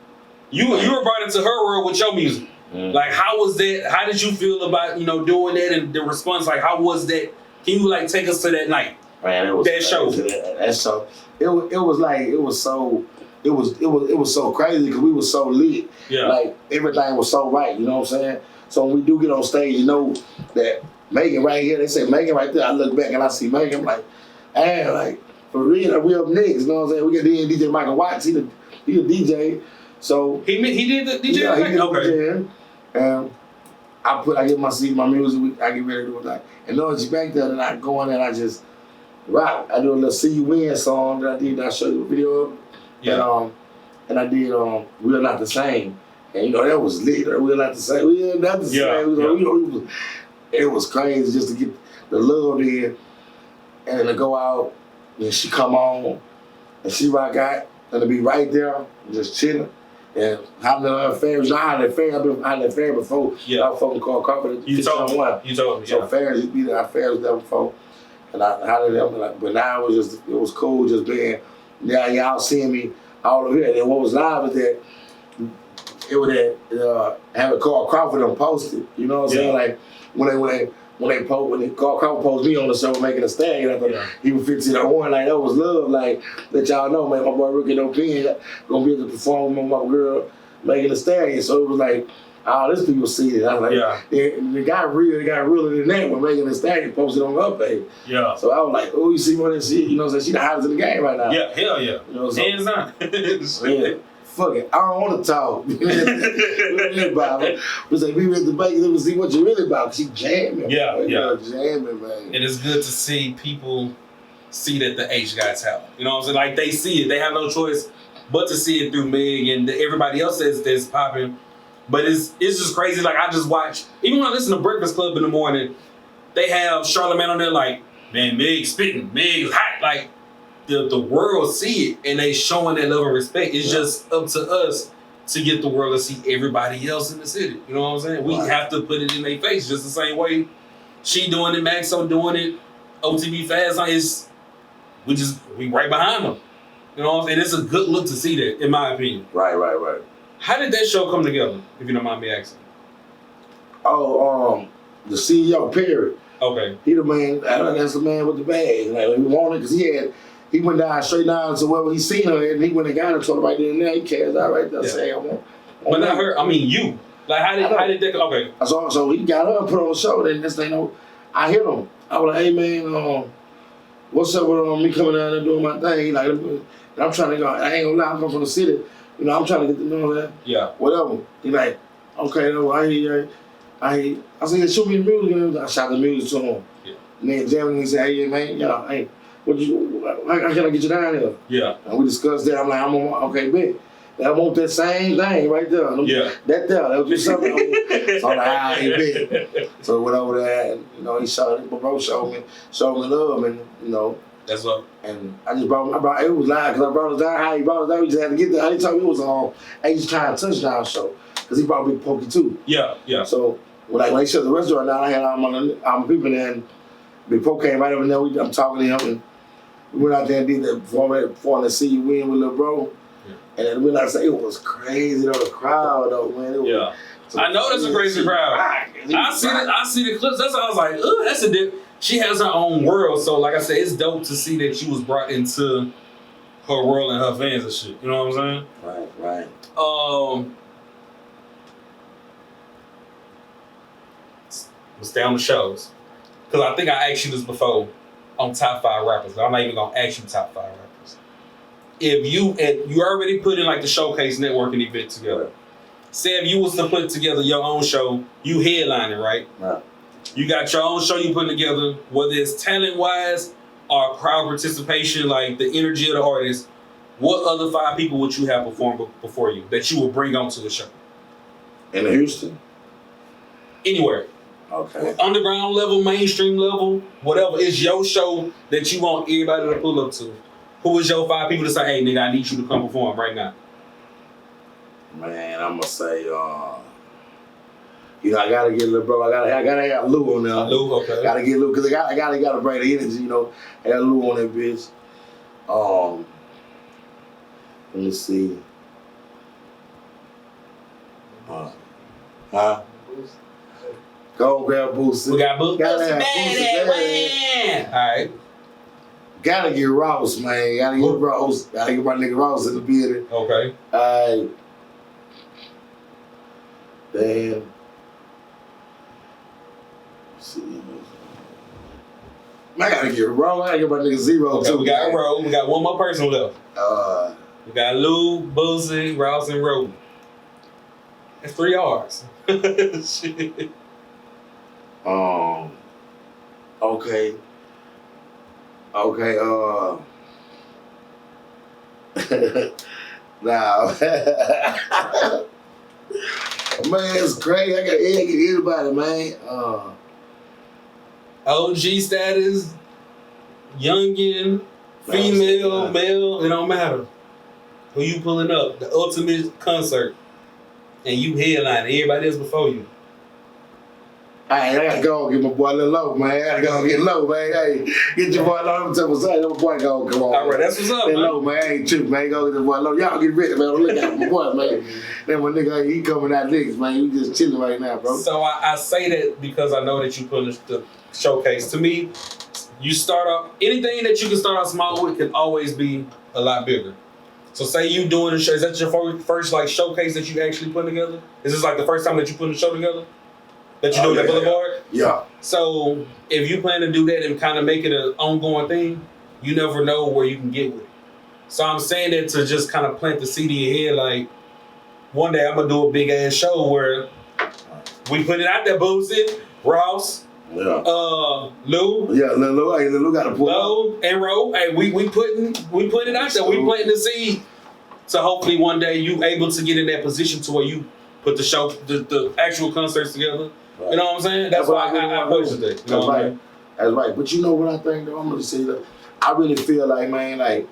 You were brought into her world with your music. Like, how was that? How did you feel about doing that and the response? Like, how was that? Can you take us to that night? Man, it was that show. That show. It was so crazy because we were so lit. Yeah. Like everything was so right. You know what I'm saying? So when we do get on stage, you know that Megan right here. They say Megan right there. I look back and I see Megan. I'm like, hey, like for real, we up next. You know what I'm saying? We got DJ Michael Watts. He a DJ. So he did the DJ. Yeah, he did the DJ. I get my seat, my music. I get ready to do it. And then she back there, and I go in and I just rock. I do a little "See You Win" song that I did. That I showed you the video of. Yeah. And I did "We're Not the Same." And that was lit. We're not the same. We're not the same. It was crazy just to get the love there and to go out and she come on and she rock out and to be right there just chilling and having her Ferris. I had that Ferris. I've been had that Ferris before. Yeah. I fucking called Carpenter. You told me. Yeah. So Ferris used to be there. I Ferris there before, and I had them. But now it was cool just being Now y'all seeing me all over here. And then what was live is that it was that having Carl Crawford them posted. You know what I'm saying? Like when Carl Crawford posted me on the show making a stand, I thought he was 15 on one. Like that was love. Like let y'all know, man, my boy Ricky No Pen gonna be able to perform with my girl making a stand. So it was like. All this people see it. I was like, it got realer than that when Megan Thee Stallion posted on her page. Yeah. So I was like, oh, you see what that shit? You know what I'm saying? She the hottest in the game right now. Yeah, hell yeah. You know what I'm saying? Yeah. Fuck it. I don't want to talk. We really about it. We say, we read the bake, let me see what you really about. She jamming. Yeah, man. Jamming, man. And it's good to see people see that the H got talent. You know what I'm saying? Like they see it. They have no choice but to see it through Meg and everybody else that's popping. But it's just crazy. Like I just watch, even when I listen to Breakfast Club in the morning, they have Charlamagne on there like, man, Meg spitting, Meg's hot. Like the world see it and they showing that love and respect. It's just up to us to get the world to see everybody else in the city. You know what I'm saying? We have to put it in their face just the same way she doing it, Maxo doing it, OTB Fast Line is we right behind them. You know what I'm saying? It's a good look to see that, in my opinion. Right. How did that show come together, if you don't mind me asking? Oh, the CEO, Perry. Okay. He the man, that's the man with the bag. Like, he wanted, because he went down, straight down to wherever he seen her, and he went and got her, told her right there and there, he cashed out right there, saying, But not her, I mean you. Like, how did that, okay. So he got her and put her on the show, then this thing, I hit him. I was like, hey man, what's up with me coming down there doing my thing? Like, I'm trying to go, I ain't gonna lie, I'm from the city. You know, I'm trying to get to know that. Yeah. Whatever. He like, okay, no, I hear. I said, show me the music. And I shot the music to him. Yeah. And then jamming, he said, hey, man, hey, how can I get you down here? Yeah. And we discussed that. I'm like, okay, bet. I want that same thing right there. Yeah. That was just something. So I'm like, bet. So we went over there, and, you know, he showed me love, and, you know. That's what. And I just brought it was live because I brought it down. How he brought it down, we just had to get there. He told me it was on H-Time touchdown show because he brought Big Pokey too. Yeah. So when he shut the restaurant down, I had all my people there, and Big Pokey came right over there. I'm talking to him, and we went out there and did that performance to see you win with Lil Bro. Yeah. And then when I say it was crazy though, the crowd though, man. I know that's a crazy crowd. I see the clips. That's why I was like, ugh, that's a dip. She has her own world, so like I said, it's dope to see that she was brought into her world and her fans and shit. You know what I'm saying? Right. Let's stay on the shows. Because I think I asked you this before on top 5 rappers, but I'm not even gonna ask you top 5 rappers. If you already put in like the Showcase networking event together. Say if you was to put together your own show, you headlining, right? Right. You got your own show you putting together, whether it's talent-wise or crowd participation, like the energy of the artist. What other 5 people would you have perform before you that you would bring onto the show? In Houston? Anywhere. Okay. Underground level, mainstream level, whatever. It's your show that you want everybody to pull up to. Who is your 5 people to say, hey, nigga, I need you to come perform right now? Man, I'm gonna say, you know, I gotta get Lil Bro. I gotta have Lou on there. Lou, okay. Gotta get Lou because I gotta bring the energy. You know, I got Lou on that bitch. Let me see. Go grab Boosie. We got Boosie. Gotta have Boosie. All right. Gotta get Ross, man. Gotta get Ross. Gotta get my nigga Ross in the building. Okay. All right. Then. See. I gotta get Roll. I gotta get my nigga Zero too. We got Roll. We got one more person left. We got Lou, Boosie, Ross, and Roll. That's 3 R's. Shit. Okay. Nah. Man, it's crazy. I got anybody, man. OG status, youngin, female, male, it don't matter. Who you pulling up? The ultimate concert. And you headline everybody else before you. I gotta go get my boy a little low, man. I gotta go get low, man. Hey, get your boy low. I'm telling my boy go, come on. All right, that's what's up, man. man. Low, man. I ain't tripping, man. Go get the boy low. Y'all get ready, man. Look out for my boy, man. Then when nigga, he coming out niggas, man. You just chilling right now, bro. So I say that because I know that you put the showcase. To me, you start off, anything that you can start off small with can always be a lot bigger. So say you doing a show, is that your first like showcase that you actually put together? Is this like the first time that you put a show together? That you do at Boulevard? Yeah. So if you plan to do that and kind of make it an ongoing thing, you never know where you can get with it. So I'm saying that to just kind of plant the seed in your head, like one day I'm gonna do a big ass show where we put it out there, Boosie, Ross, Lou. Yeah, Lou. Hey, Lou got to pull Lou and Ro. Hey, we putting it out there. We planting the seed. So hopefully one day you able to get in that position to where you put the show, the actual concerts together. Right. You know what I'm saying? That's why I push it. That's right. That's right. But you know what I think, though? I'm gonna say that I really feel like, man, like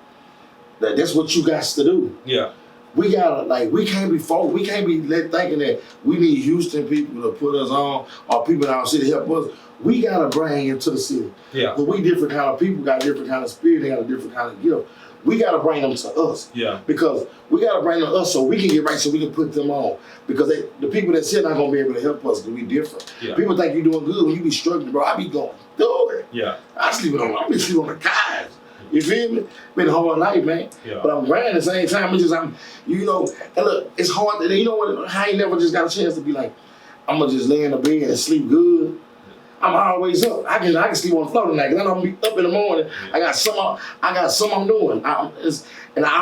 that's what you got to do. Yeah. We gotta we can't be thinking that we need Houston people to put us on or people in our city help us. We gotta bring into the city. Yeah. But we different kind of people, got different kind of spirit, they got a different kind of gift. We gotta bring them to us. Yeah. Because we gotta bring them to us so we can get right, so we can put them on. Because the people that's here not gonna be able to help us because we different. Yeah. People think you're doing good when you be struggling, bro. I be going through it. Yeah. I be sleeping on the couch. You feel me? Been a hard life, man. Yeah. But I'm grinding at the same time. And look, it's hard. You know what? I ain't never just got a chance to be like, I'm gonna just lay in the bed and sleep good. I'm always up. I can sleep on the floor tonight because I know I'm gonna be up in the morning. I got something I'm doing. And I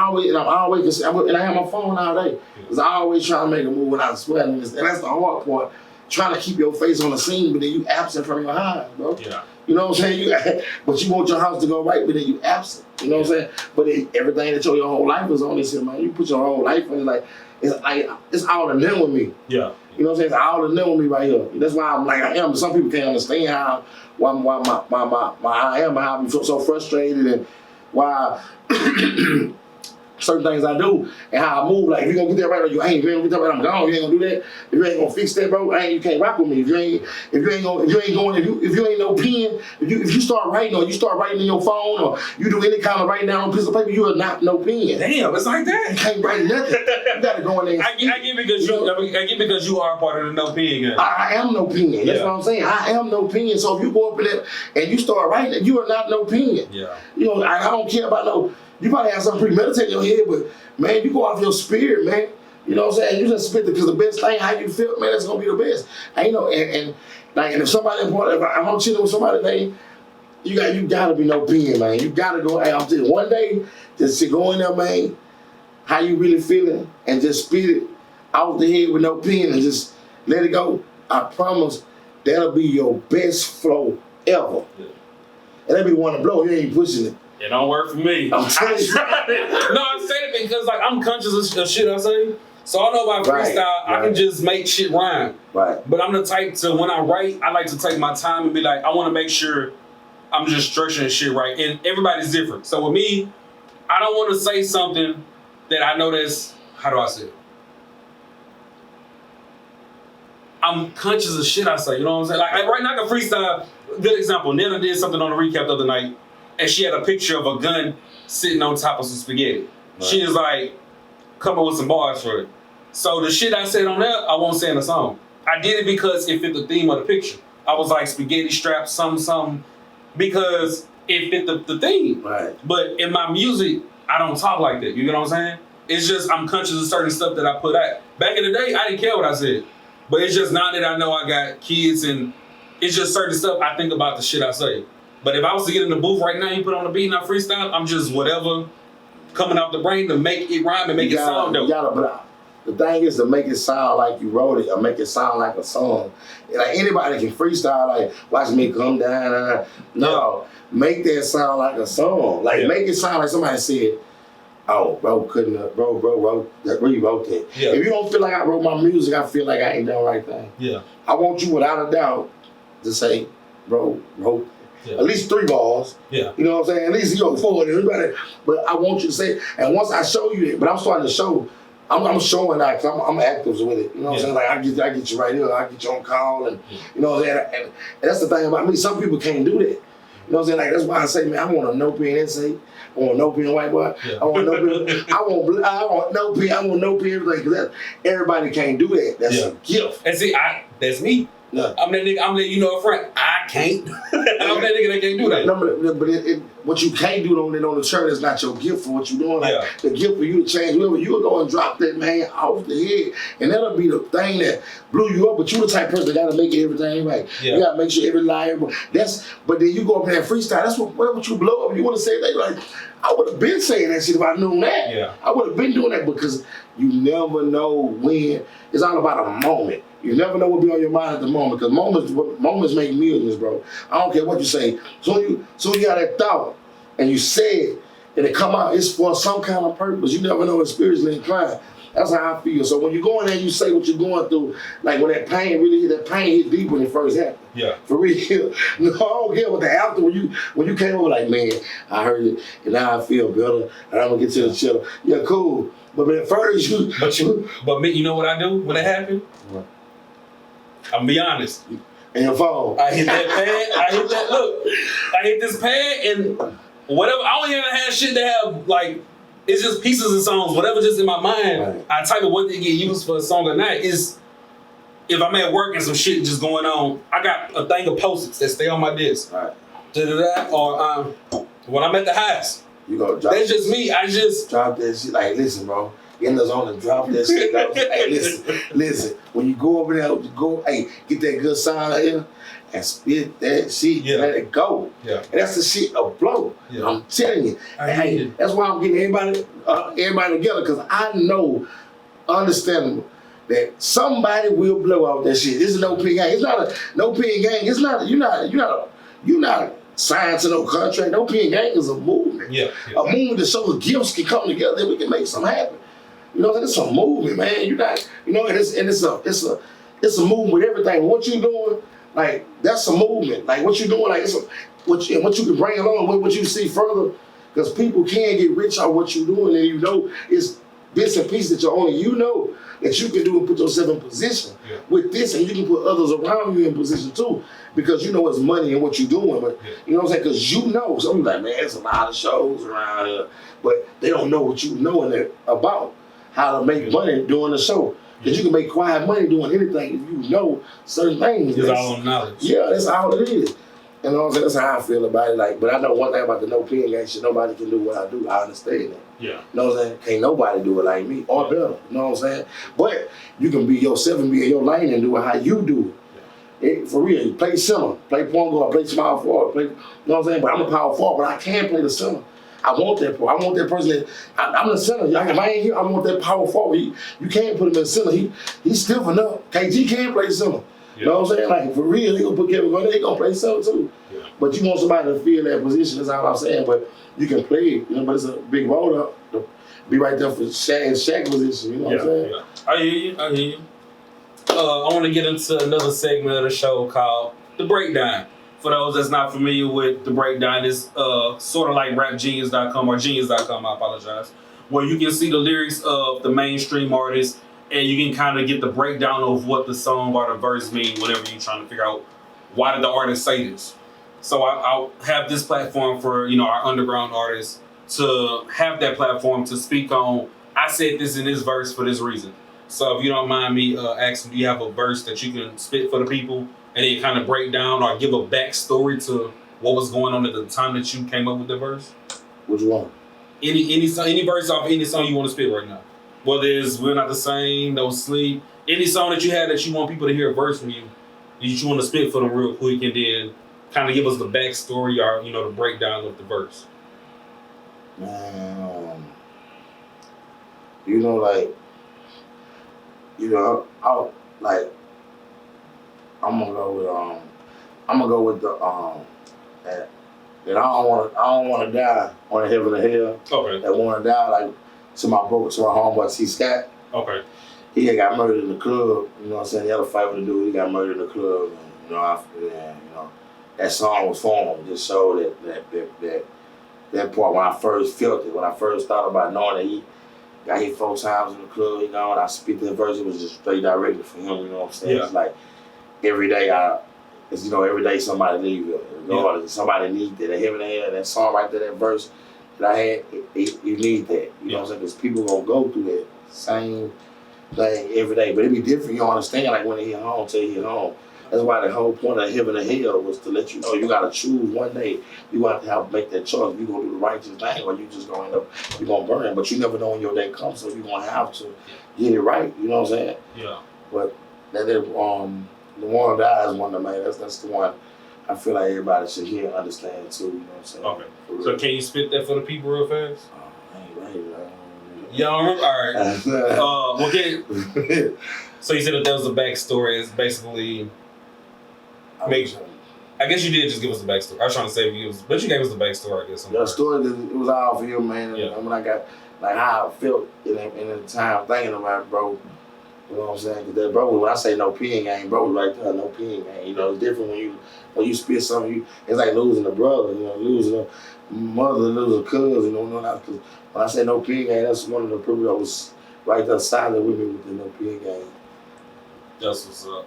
have my phone all day because I always try to make a move without sweating. And that's the hard part. Trying to keep your face on the scene, but then you absent from your eyes, bro. Yeah. You know what I'm saying? But you want your house to go right, but then you absent. You know what I'm saying? But everything that your whole life is on this here, man. You put your whole life in it, it's all in them with me. Yeah. You know what I'm saying? It's all in them with me right here. That's why I'm like I am. Some people can't understand why I am, how I'm so frustrated, and why certain things I do and how I move. Like if you gonna get that right or you ain't gonna get that right, I'm gone. You ain't gonna do that. If you ain't gonna fix that, bro, you can't rock with me. If you ain't no pen, if you start writing or you start writing in your phone or you do any kind of writing down on a piece of paper, you are not no pen. Damn, it's like that. You can't write nothing. You gotta go in there. I get because you are part of the no pen game. I am no pen. That's what I'm saying. I am no pen. So if you go up in there and you start writing it, you are not no pen. Yeah. You know, I don't care about no. You probably have something premeditated in your head, but man, you go off your spirit, man. You know what I'm saying? You just spit because the best thing, how you feel, man, that's gonna be the best. And you know, and if somebody if I'm chilling with somebody, man, you gotta be no pen, man. You gotta go. Hey, I'm telling you, one day, just go in there, man. How you really feeling, and just spit it off the head with no pen, and just let it go. I promise, that'll be your best flow ever. Yeah. And that be one to blow. You ain't pushing it. It don't work for me. I'm telling you. No, I'm saying it because I'm conscious of shit I say. So I know about freestyle, I can just make shit rhyme. Right. But I'm the type to, when I write, I like to take my time and be like, I want to make sure I'm just structuring shit right. And everybody's different. So with me, I don't want to say something that I know that's, how do I say it? I'm conscious of shit I say, you know what I'm saying? Like right now I can freestyle, good example, Nana did something on the recap the other night, and she had a picture of a gun sitting on top of some spaghetti. Right. She was like, come up with some bars for it. So the shit I said on there, I won't say in the song. I did it because it fit the theme of the picture. I was like spaghetti straps, something, because it fit the theme. Right. But in my music, I don't talk like that. You get what I'm saying? It's just I'm conscious of certain stuff that I put out. Back in the day, I didn't care what I said. But it's just now that I know I got kids and it's just certain stuff I think about the shit I say. But if I was to get in the booth right now, you put on the beat and I freestyle, I'm just whatever coming out the brain to make it rhyme and make it sound dope. The thing is to make it sound like you wrote it or make it sound like a song. Like anybody can freestyle, like watch me come down. No, make that sound like a song. Like make it sound like somebody said, oh, bro couldn't have, bro wrote that. Yeah. If you don't feel like I wrote my music, I feel like I ain't done the right thing. Yeah. I want you without a doubt to say, bro wrote at least 3 bars. Yeah. You know what I'm saying? At least 4 of everybody. But I want you to say, and once I show you it, but I'm starting to show I'm showing that because I'm active with it. You know what I'm saying? Like I get you right here. I get you on call, and you know what I'm saying. And that's the thing about me. Some people can't do that. You know what I'm saying? Like that's why I say, man, I want a no pen essay. I want no pen white boy. Yeah. I want no pen. I want no pen. I want no pen everything because everybody can't do that. That's a gift. And see, that's me. No. I'm that nigga. I'm letting you know up front. I can't. I'm that nigga that can't do that. No, but what you can't do on the chart is not your gift for what you're doing. Like the gift for you to change whoever you'll go and drop that man off the head, and that'll be the thing that blew you up. But you the type of person that gotta make everything right. Yeah. You gotta make sure every lie. But then you go up in that freestyle. That's what you blow up. You want to say that like I would have been saying that shit if I knew that. Yeah. I would have been doing that because you never know when. It's all about a moment. You never know what be on your mind at the moment because moments make millions, bro. I don't care what you say. So you got that thought and you say it and it come out, it's for some kind of purpose. You never know it's spiritually inclined. That's how I feel. So when you go in there and you say what you're going through, like when that pain hit deep when it first happened. Yeah. For real. No, I don't care what the after when you came over like, man, I heard it and now I feel better and I'm gonna get to the chill. Yeah, cool. But at first But you know what I do when it happened? What? I'm gonna be honest. And your phone. I hit that pad. I hit this pad and whatever. I don't even have shit to have like. It's just pieces of songs, whatever just in my mind. Right. I type of what they get used for a song or not. Is if I'm at work and some shit just going on, I got a thing of Post-its that stay on my desk. Right. Or when I'm at the house. You gonna drop that's just me. I just drop that shit. Like, listen, bro. In the zone and drop that shit. Hey, listen. When you go over there, get that good sound here and spit that shit. Yeah. Let it go. Yeah. And that's the shit of blow. Yeah. I'm telling you. That's why I'm getting everybody together because I know, understandable, that somebody will blow off that shit. This is no pen gang. It's not a no pen gang. It's not. You're not signed to no contract. No pen gang is a movement. Yeah. A movement that shows gifts can come together and we can make something happen. You know, it's a movement, man. You're not, you know, it's a movement with everything. What you doing, like that's a movement. Like what you doing, like what you can bring along with what you see further, because people can get rich on what you're doing, and you know it's bits and pieces that you know that you can do and put yourself in position with this, and you can put others around you in position too, because you know it's money and what you're doing. But you know what I'm saying? Because you know, some people like, man, there's a lot of shows around here, but they don't know what you know about. How to make money doing the show. Because you can make quiet money doing anything if you know certain things. It's all on knowledge. Yeah, that's all it is. And that's how I feel about it. Like, but I know one thing about the no pen gang shit, nobody can do what I do. I understand that. Yeah. You know what I'm saying? Can't nobody do it like me or better. You know what I'm saying? But you can be yourself and be in your lane and do it how you do it. For real, you play center, play point guard, play small forward, you know what I'm saying? But I'm a power forward, but I can play the center. I want that person that, I'm the center. If I ain't here, I want that power forward. You can't put him in center. He's stiff enough. KG can't play center. Yeah. You know what I'm saying? Like, for real, they gonna put Kevin Garnett, they gonna play center too. Yeah. But you want somebody to feel that position, that's all I'm saying. But you can play it, you know, but it's a big role to be right there for Shaq position, you know what I'm saying? Yeah. I hear you. I want to get into another segment of the show called The Breakdown. For those that's not familiar with The Breakdown, it's sort of like rapgenius.com or genius.com, I apologize, where you can see the lyrics of the mainstream artists and you can kind of get the breakdown of what the song or the verse mean, whatever you're trying to figure out. Why did the artist say this? So I'll have this platform for, you know, our underground artists to have that platform to speak on, I said this in this verse for this reason. So if you don't mind me asking, do you have a verse that you can spit for the people and then kind of break down or give a backstory to what was going on at the time that you came up with the verse? Which one? Any verse off any song you want to spit right now. Whether it's We're Not the Same, No Sleep, any song that you had that you want people to hear a verse from you, that you want to spit for them real quick and then kind of give us the backstory or, you know, the breakdown of the verse. You know, like, you know, I'm gonna go with that I don't wanna die on the heaven of hell. Okay. That wanna die like to my homeboy T. Scott. Okay. He had got murdered in the club. You know what I'm saying? He had a fight with a dude. He got murdered in the club. And, you know, that song was for him. Just showed that part when I first felt it. When I first thought about knowing that got hit 4 times in the club, you know, and I spit that verse, it was just straight directed for him, you know what I'm saying? Yeah. It's like every day every day somebody leave it. Regardless, somebody needs that. Heaven and Hell, that song right there, that verse that I had, you need that. You know what I'm saying? Because people gonna go through that same thing every day. But it be different, you understand, like when they hit home, till you hit home. That's why the whole point of Heaven and Hell was to let you know you gotta choose one day. You have to make that choice. You gonna do the righteous thing, or you just gonna end up, you gonna burn. But you never know when your day comes, so you gonna have to get it right. You know what I'm saying? Yeah. But the one that dies one of man. That's the one I feel like everybody should hear and understand too. You know what I'm saying? Okay. So can you spit that for the people real fast? I ain't right. You don't remember? All right. Okay. So you said that was the backstory. It's basically. I guess you did just give us the backstory. I was trying to say but you gave us the backstory, I guess. The story, it was all for him, man. Yeah. And when I got, like, how I felt in the time thinking about it, bro. You know what I'm saying? Because that bro, when I say no peeing game, bro, right there, no peeing game. You know, it's different when you spit something. It's like losing a brother, you know, losing a mother, losing a cousin. You know, because when I say no peeing game, that's one of the people that was right there silent with me with the no peeing game. That's what's up.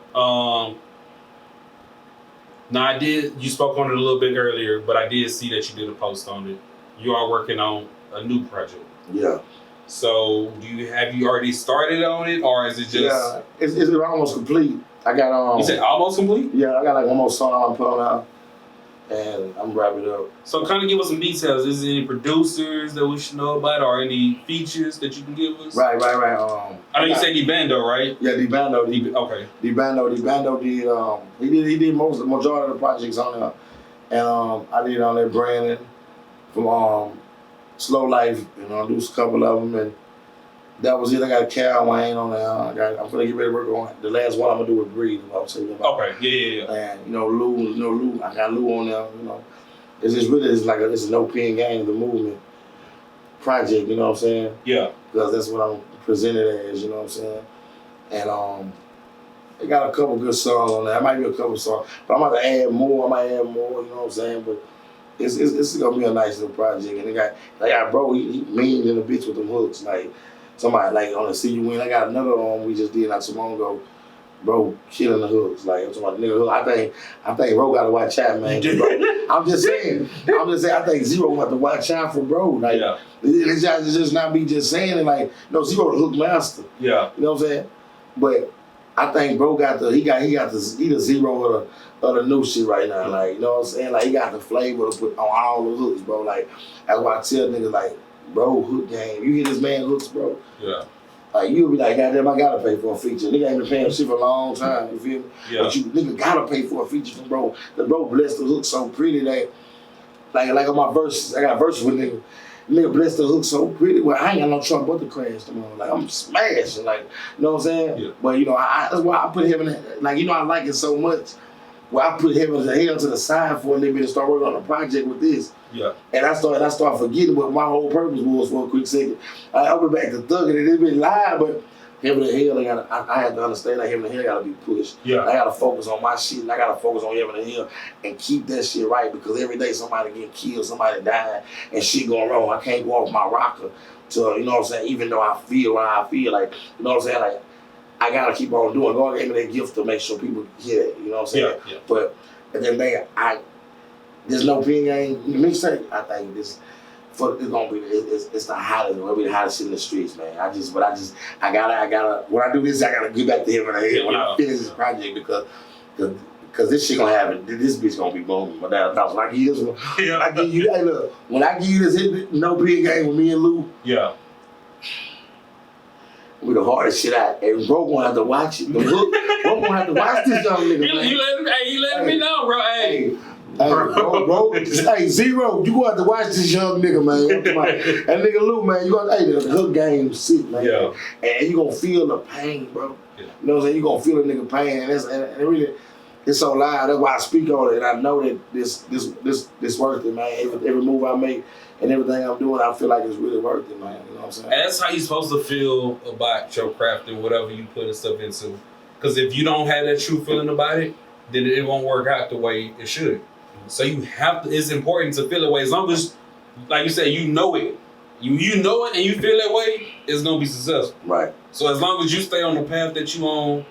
Now you spoke on it a little bit earlier, but I did see that you did a post on it. You are working on a new project. Yeah. So have you already started on it, or is it just? Yeah, it's almost complete. I got You said almost complete? Yeah, I got like one more song I'm putting out, and I'm wrapping it up. So kind of give us some details. Is there any producers that we should know about, or any features that you can give us? Right. I know you said D-Bando, right? Yeah, D-Bando. Okay. D-Bando did he did majority of the projects on there, and I did on there Brandon from Slow Life, you know, I do a couple of them, and that was it. I got Cal Wayne on there. I'm gonna get ready to work on the last one. I'm gonna do with Breed. I'll tell you about. Okay, yeah. And Lou, I got Lou on there. You know, it's a no pen game, the movement project. You know what I'm saying? Yeah. Because that's what I'm presented as. You know what I'm saying? And they got a couple good songs on there. It might be a couple songs, but I'm about to add more. I might add more. You know what I'm saying? But it's gonna be a nice little project. And they got bro, he mean in the bitch with them hooks. Like somebody like on the See You Win. I got another one we just did not so long ago. Bro, killing the hooks. Like I'm talking about nigga hook. I think bro gotta watch out, man. Bro, I'm just saying. I think Zero got to watch out for bro. Like it's just not me just saying it. Like no, Zero the hook master. Yeah. You know what I'm saying? But I think bro got the Zero of the new shit right now. Like, you know what I'm saying? Like he got the flavor to put on all the hooks, bro. Like that's why I tell niggas like, bro, hook game. You hear this man hooks, bro? Yeah. Like you'll be like, goddamn, I gotta pay for a feature. Nigga ain't been paying shit for a long time. You feel me? Yeah. But you nigga gotta pay for a feature from bro. The bro blessed the hook so pretty that like on my verses, I got verses with nigga. Nigga blessed the hook so pretty. Well, I ain't got no trouble but to crash tomorrow. Like I'm smashing. Like you know what I'm saying? Yeah. But you know, that's why I put Heaven. Like you know, I like it so much. Well, I put Heaven and Hell to the side for a little bit and start working on a project with this. Yeah. And I started forgetting what my whole purpose was for a quick second. I went back to thugging it. It's been live, but Heaven and Hell, I had to understand that Heaven and Hell gotta be pushed. Yeah. I gotta focus on my shit and I gotta focus on Heaven and Hell and keep that shit right because every day somebody getting killed, somebody dying, and shit going wrong. I can't go off my rocker to, you know what I'm saying, even though I feel how I feel, like, you know what I'm saying, like, I gotta keep on doing. God gave me that gift to make sure people hear it, you know what I'm saying? Yeah. But at the end of the day, there's no pen game. Mixtape, I think it's gonna be it's the hottest. It'll be the hottest shit in the streets, man. I gotta when I do this, I gotta get back to him in the head when I finish this project because this shit gonna happen. This bitch gonna be booming. But when I give you this one, when I give you this hit, no pen game with me and Lou. Yeah. We the hardest shit out, and bro gonna have to watch it. Bro gonna have to watch this young nigga. You letting me know, bro. Hey, bro. Hey, Zero, you gonna have to watch this young nigga, man. That nigga Lou, man, you gonna the hook game sick, man. Yeah. And you gonna feel the pain, bro. Yeah. You know what I'm saying? You gonna feel the nigga pain, and it really, it's so loud. That's why I speak on it, and I know that this worth it, man. Every move I make. And everything I'm doing, I feel like it's really worth it, man. You know what I'm saying? And that's how you're supposed to feel about your craft and whatever you put stuff into. Because if you don't have that true feeling about it, then it won't work out the way it should. So you have to, it's important to feel it way. As long as, like you said, you know it. you know it and you feel that way, it's gonna be successful. Right. So as long as you stay on the path that you on,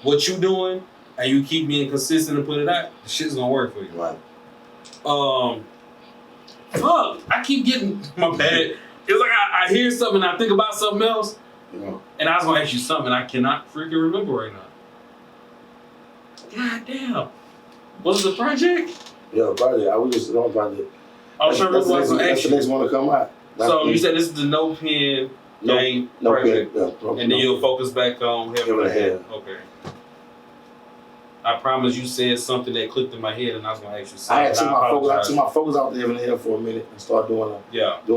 what you doing, and you keep being consistent and put it out, the shit's gonna work for you. Right. Fuck, I keep getting my bad. It's like I hear something and I think about something else, and I was gonna ask you something I cannot freaking remember right now. God damn. Was it the project? Yeah, project. I was just on project. I'm sure that's the next one to come out. So you said this is the No Pen game project, and then you'll focus back on Heaven and Hell. Okay. I promise you said something that clicked in my head, and I was gonna ask you something. I took my focus out the Heaven and Hell for a minute and started doing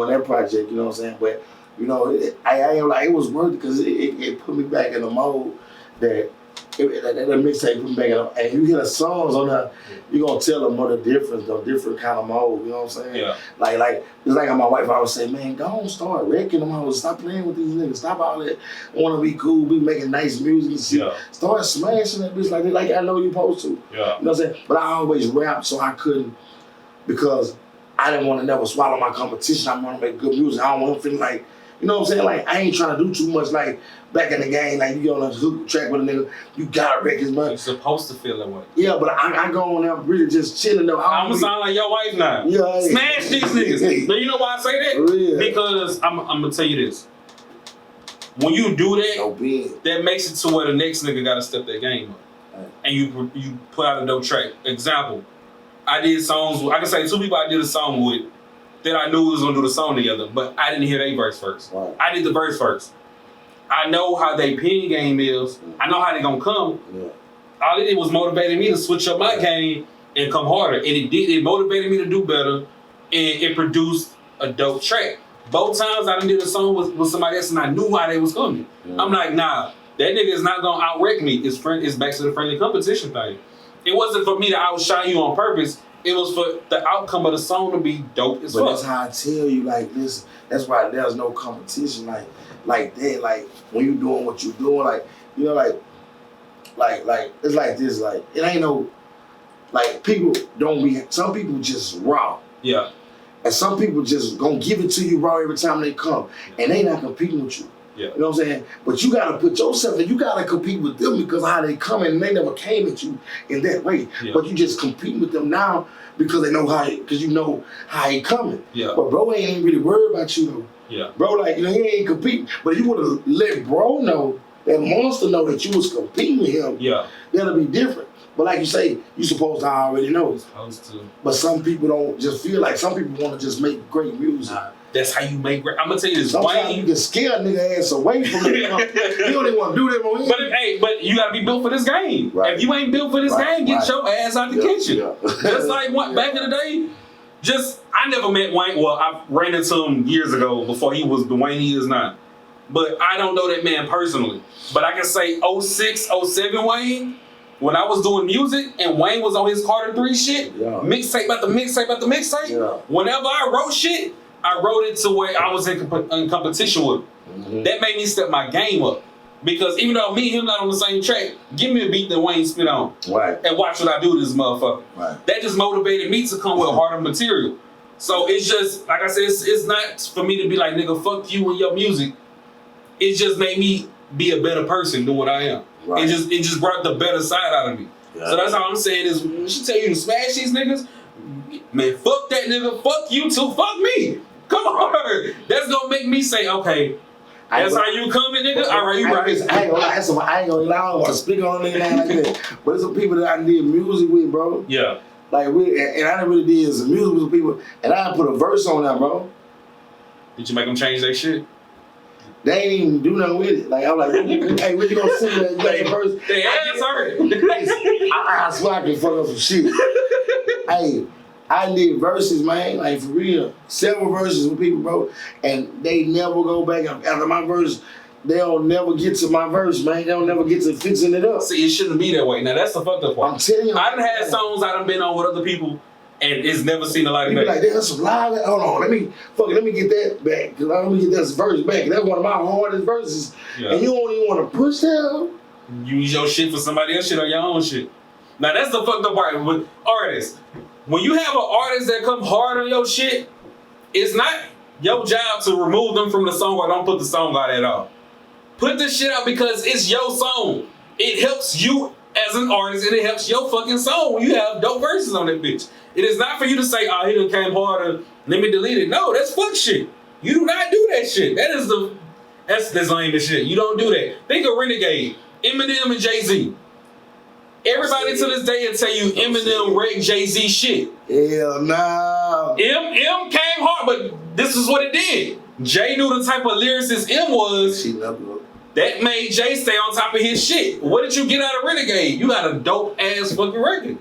that project. You know what I'm saying? But you know, I ain't like it was worth it because it put me back in the mode that. That mixtape put me back in, and you hear the songs on there, you gonna tell them what the different kind of mode. You know what I'm saying? Yeah. Like it's like how my wife always say, man, go on, start wrecking them out. Stop playing with these niggas. Stop all that. Want to be cool, be making nice music and shit. Yeah. Start smashing that bitch like I know you supposed to. Yeah. You know what I'm saying? But I always rapped, so I couldn't because I didn't want to never swallow my competition. I want to make good music. I don't want to feel like. You know what I'm saying? Like, I ain't trying to do too much like back in the game, like you get on a hook track with a nigga, you gotta wreck his money. You're supposed to feel that way. Yeah, but I go on there really just chilling though. I'm gonna sound like your wife now. Yeah, hey. Smash these niggas. Hey. But you know why I say that? Real. Because I'm gonna tell you this. When you do that, that makes it to where the next nigga gotta step their game up. Right. And you put out a dope track. Example, I did songs with, I can say two people I did a song with that I knew we was gonna do the song together, but I didn't hear their verse first. Right. I did the verse first. I know how they pen game is. I know how they gonna come. Yeah. All it did was motivated me to switch up my game and come harder. And it did. It motivated me to do better, and it produced a dope track. Both times I done did a song with somebody else, and I knew how they was coming. Yeah. I'm like, nah, that nigga is not gonna outwreck me. It's back to the friendly competition thing. It wasn't for me to outshine you on purpose. It was for the outcome of the song to be dope as fuck. But that's how I tell you, like, listen, that's why there's no competition like that. Like, when you doing what you doing, like, you know, like, it's like this, like, it ain't no, like, people don't be, some people just raw. Yeah. And some people just gonna give it to you raw every time they come. And they not competing with you. Yeah. You know what I'm saying? But you gotta put yourself in, you gotta compete with them because of how they come and they never came at you in that way. Yeah. But you just compete with them now because they know because you know how he coming. Yeah. But bro ain't even really worried about you though. Yeah. Bro, like, you know, he ain't competing. But if you would've let bro know, that monster know that you was competing with him, yeah, that'll be different. But like you say, you supposed to already know. You're supposed to. But some people don't just feel like, some people want to just make great music. Nah. That's how you make great. I'm gonna tell you this. Sometimes you can scare a nigga ass away from it. You don't even want to do that on him. But you gotta be built for this game. Right. If you ain't built for this game, get your ass out the kitchen. Yeah. Just like back in the day, I never met Wayne. Well, I ran into him years ago before he was the Wayne he is now. But I don't know that man personally. But I can say 06, 07 Wayne, when I was doing music and Wayne was on his Carter 3 shit, mixtape after mixtape, whenever I wrote shit, I wrote it to where I was in competition with him. Mm-hmm. That made me step my game up. Because even though me and him not on the same track, give me a beat that Wayne spit on. Right. And watch what I do to this motherfucker. Right. That just motivated me to come with harder material. So it's just, like I said, it's not for me to be like, nigga, fuck you and your music. It just made me be a better person than what I am. Right. It just brought the better side out of me. Yeah. So that's all I'm saying is, when she tell you to smash these niggas, man, fuck that nigga, fuck you too, fuck me. Come on. That's gonna make me say, okay, that's how you coming, nigga? All right, you right. I ain't gonna lie, I don't want to speak on a nigga like that. But it's some people that I did music with, bro. Yeah. Like, and I didn't really did some music with some people, and I put a verse on that, bro. Did you make them change their shit? They ain't even do nothing with it. Like, I'm like, hey, what you gonna sing that? You got your verse? They ass hurt. I swear I can fuck up some shit. Hey, I did verses, man, like for real. Several verses with people, bro, and they never go back after my verse. They'll never get to my verse, man. They'll never get to fixing it up. See, it shouldn't be that way. Now, that's the fucked up part. I'm telling you. I done had songs I done been on with other people, and it's never seen a light of day. Like, there's some live. Hold on, let me get that back. Cause let me get that verse back. That's one of my hardest verses. Yeah. And you don't even want to push that. Use your shit for somebody else's shit or your own shit. Now, that's the fucked up part with artists. When you have an artist that come hard on your shit, it's not your job to remove them from the song or don't put the song out at all. Put this shit out because it's your song. It helps you as an artist and it helps your fucking song when you have dope verses on that bitch. It is not for you to say, oh, he done came harder, let me delete it. No, that's fuck shit. You do not do that shit. That's lame as shit. You don't do that. Think of Renegade, Eminem and Jay-Z. Everybody to this day will tell you Eminem wrecked Jay-Z shit. Hell nah. M came hard, but this is what it did. Jay knew the type of lyricist M was. That made Jay stay on top of his shit. What did you get out of Renegade? You got a dope ass fucking record.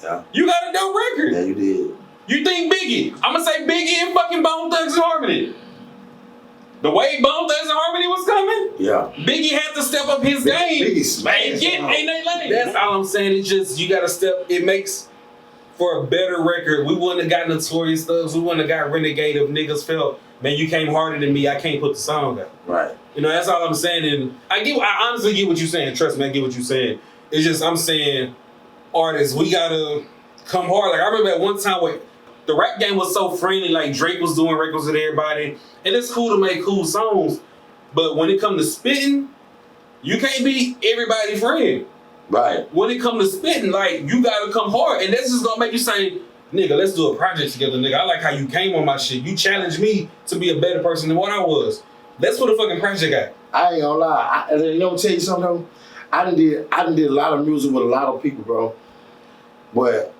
Yeah. You got a dope record. Yeah, you did. You think Biggie? I'm gonna say Biggie and fucking Bone Thugs and Harmony. The way Bone Thugs and Harmony was coming, yeah, Biggie had to step up his game. Biggie smashed. Ain't they lame? That's all I'm saying. It's just you gotta step. It makes for a better record. We wouldn't have got Notorious Thugs. We wouldn't have got Renegade if niggas felt, man, you came harder than me. I can't put the song out. Right. You know, that's all I'm saying. And I honestly get what you're saying. Trust me, I get what you're saying. It's just I'm saying, artists, we gotta come hard. Like I remember at one time where the rap game was so friendly. Like Drake was doing records with everybody, and it's cool to make cool songs. But when it comes to spitting, you can't be everybody's friend. Right. When it comes to spitting, like you gotta come hard, and that's just gonna make you say, nigga, let's do a project together, nigga. I like how you came on my shit. You challenged me to be a better person than what I was. That's what the fucking project got. I ain't gonna lie. You know, tell you something though. I done did a lot of music with a lot of people, bro. But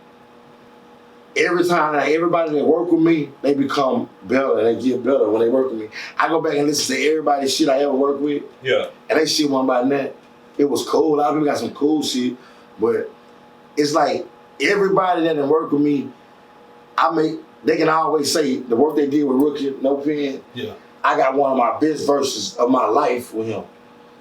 every time, like, everybody that work with me, they become better and they get better when they work with me. I go back and listen to everybody's shit I ever worked with. Yeah. And they shit one by that. It was cool. A lot of people got some cool shit, but it's like everybody that done work with me, they can always say the work they did with Rookie, No Pen. Yeah. I got one of my best verses of my life with him.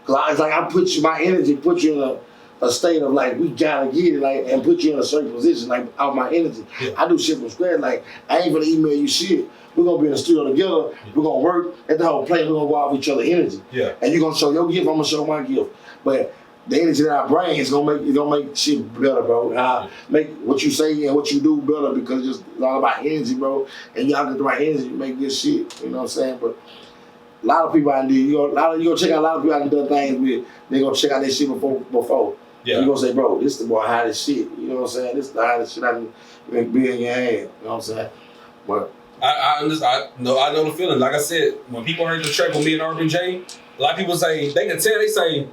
Cause I put you, my energy, put you in a state of like, we gotta get it, like, and put you in a certain position, like, out my energy. Yeah. I do shit from scratch, like, I ain't gonna email you shit. We're gonna be in the studio together, we're gonna work at the whole play, we're gonna go out with each other energy. Yeah. And you're gonna show your gift, I'm gonna show my gift. But the energy that I bring is gonna make shit better, bro. Make what you say and what you do better because it's all about energy, bro. And y'all get the right energy, you make good shit. You know what I'm saying? But a lot of people I did, you gonna check out a lot of people I done done things with, they gonna check out that shit before. Yeah. You gonna say, bro, this the more hottest shit. You know what I'm saying? This is the hottest shit I can be in your hand. You know what I'm saying? But I know the feeling. Like I said, when people heard the track with me and RBJ, a lot of people say, they can tell, they say,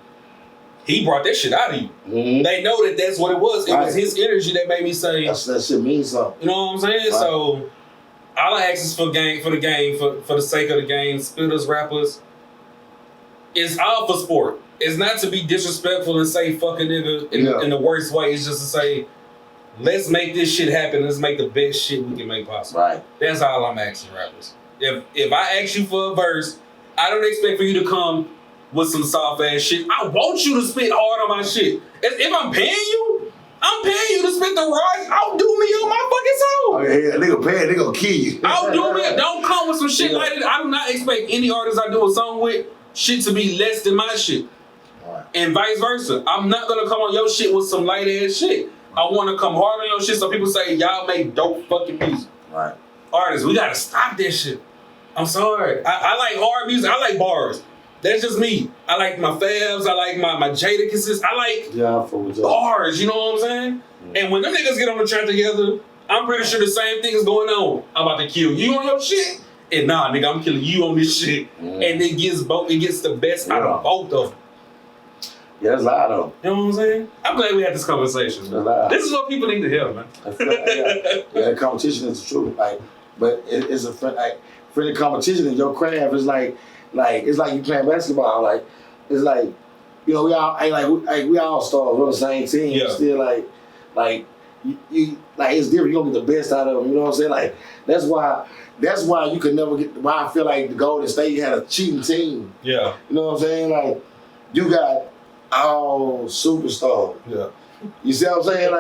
he brought that shit out of you. Mm-hmm. They know that that's what it was. It was his energy that made me say, that shit means something. You know what I'm saying? Right. So all I ask is for the game, for the sake of the game, spitters, rappers. It's all for sport. It's not to be disrespectful and say fuck a nigga in the worst way. It's just to say, let's make this shit happen. Let's make the best shit we can make possible. Right. That's all I'm asking rappers. If I ask you for a verse, I don't expect for you to come with some soft ass shit. I want you to spit hard on my shit. If I'm paying you, I'm paying you to spit the raw. Outdo me on my fucking song. Oh yeah, nigga paying, they gonna kill you. Outdo me. Don't come with some shit like that. I do not expect any artist I do a song with shit to be less than my shit. Right. And vice versa. I'm not gonna come on your shit with some light ass shit. I wanna come hard on your shit so people say y'all make dope fucking music. Right. Artists, we gotta stop that shit. I'm sorry. I like hard music. I like bars. That's just me. I like my Fabs. I like my Jadakisses. I like bars. You know what I'm saying? Yeah. And when them niggas get on the track together, I'm pretty sure the same thing is going on. I'm about to kill you on your shit. And nah, nigga, I'm killing you on this shit. And it gets the best out of both of them. Yeah, that's loud though. You know what I'm saying? I'm glad we had this conversation. This is what people need to hear, man. Yeah, competition is the truth. Like, but it's a friendly competition in your craft. Is like it's like you playing basketball. Like it's like, you know, we all stars. We're on the same team. Yeah. Still like you it's different. You don't get the best out of them. You know what I'm saying? Like that's why you could never get. Why I feel like the Golden State had a cheating team. Yeah. You know what I'm saying? Like you got all superstars. Yeah. You see what I'm saying?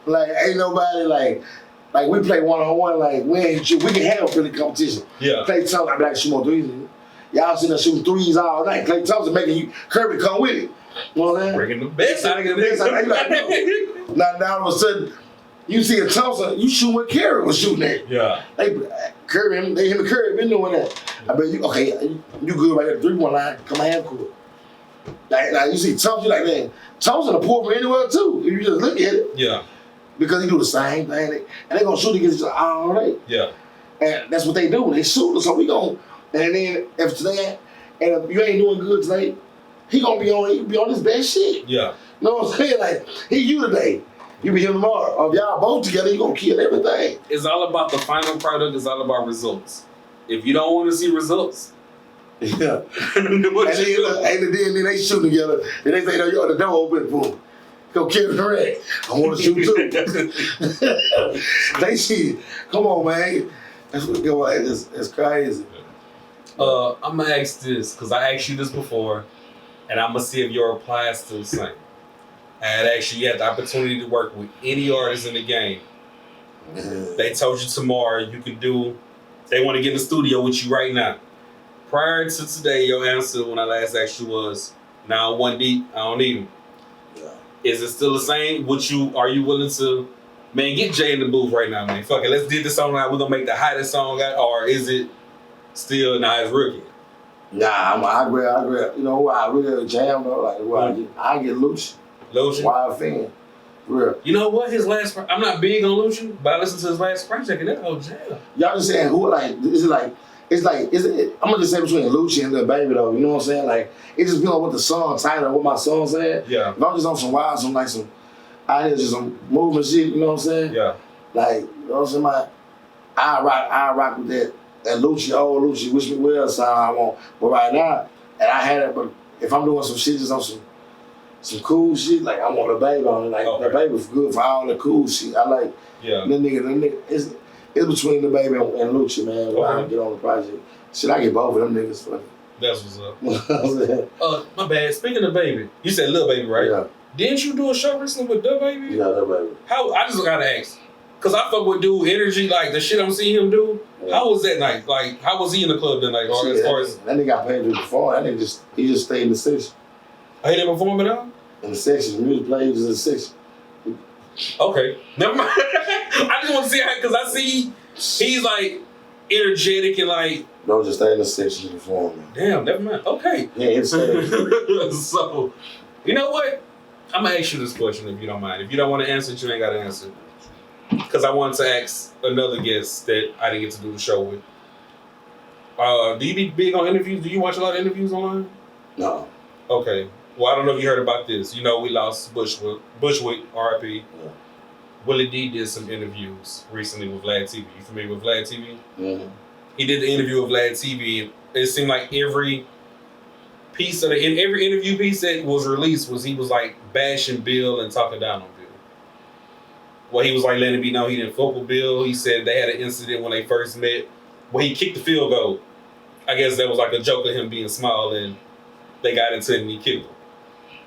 Like ain't nobody like we play one-on-one, like we can have a friendly competition. Yeah. Klay Thompson, I be like shoot more threes. Y'all sitting there shooting threes all night. Klay Thompson making you Kirby come with it. You know what I'm saying? Bringing the best out of the best out. Like, now all of a sudden, you see a Thompson, you shoot what Kerry was shooting at. Yeah. Curry, him and Curry been doing that. I bet you, okay, you good right at the 3-point line, come half court. Like you see Thompson, you like, man, Thompson a pull from anywhere too, if you just look at it. Yeah. Because he do the same thing, and they gonna shoot against each other all day. Yeah. And that's what they do, they shoot, so we gon', and then if today, and if you ain't doing good today, he be on his best shit. Yeah. You know what I'm saying? Like, he you today. You be him tomorrow. If y'all both together, you gonna kill everything. It's all about the final product. It's all about results. If you don't want to see results, yeah. and then they shoot together. And they say, yo, the door open, boom. Go kill the red. I want to shoot too. They see, come on, man. That's what go. It's crazy. I'm gonna ask this because I asked you this before, and I'm gonna see if your reply is still the same. And actually, you had the opportunity to work with any artist in the game. They told you tomorrow you can do. They want to get in the studio with you right now. Prior to today, your answer when I last asked you was, "Now I'm 1 deep. I don't need him." Yeah. Is it still the same? Are you willing to, man, get Jay in the booth right now, man? Fuck it, let's do this song now. We're gonna make the hottest song out, or is it still it's rookie? Nah, I agree. You know who I really jam though? Like who I get Lucci. Lucci? Wild fan. Real. You know what? I'm not big on Lucci, but I listened to his last project and that whole jam. Y'all just saying who I'm gonna just say between Lucci and the baby though, you know what I'm saying? Like, it just be on what the song title, what my song said. Yeah. If I'm just on some wild, I hear just some movement shit, you know what I'm saying? Yeah. Like, you know what I'm saying? I rock with that Lucci, old Lucci, Wish Me Well sound I want. But right now, and I had it, but if I'm doing some shit just on some cool shit, like I want a baby on it. Like the baby's good for all the cool shit. I like the nigga, it's between the baby and Lucci, man. When I get on the project. Shit, I get both of them niggas for That's what's up. My bad. Speaking of baby, you said Lil Baby, right? Yeah. Didn't you do a show recently with Da Baby? Yeah, Da Baby. I just gotta ask. Cause I fuck with dude energy, like the shit I'm seeing him do. Yeah. How was that night? Like, how was he in the club that night? Or as far as that nigga got paid to perform, that nigga he just stayed in the section. Oh, he didn't perform at all? In the section, the music played was in the section. Okay, never mind. I just want to see how, cause I see he's like energetic and like. No, just stay in the section to perform. Man. Damn, never mind. Okay. Yeah, it's so, you know what? I'm gonna ask you this question if you don't mind. If you don't want to answer it, you ain't gotta answer. Because I wanted to ask another guest that I didn't get to do the show with. Do you be big on interviews? Do you watch a lot of interviews online? No. Okay. Well, I don't know if you heard about this. You know, we lost Bushwick, R.I.P. Yeah. Willie D did some interviews recently with Vlad TV. You familiar with Vlad TV? Mm-hmm. He did the interview with Vlad TV. It seemed like every interview piece that was released he was like bashing Bill and talking down on Bill. Well, he was like letting it be known he didn't fuck with Bill. He said they had an incident when they first met where he kicked the field goal. I guess that was like a joke of him being small and they got into it and he kicked him.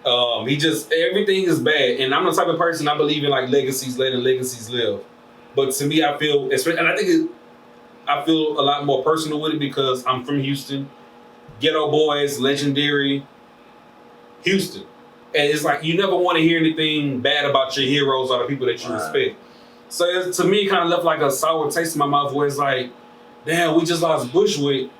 Everything is bad. And I'm the type of person, I believe in like legacies, letting legacies live. But to me, I feel, and I feel a lot more personal with it because I'm from Houston. Ghetto Boys, legendary Houston. And it's like, you never want to hear anything bad about your heroes or the people that you respect. So to me, it kind of left like a sour taste in my mouth where it's like, damn, we just lost Bushwick.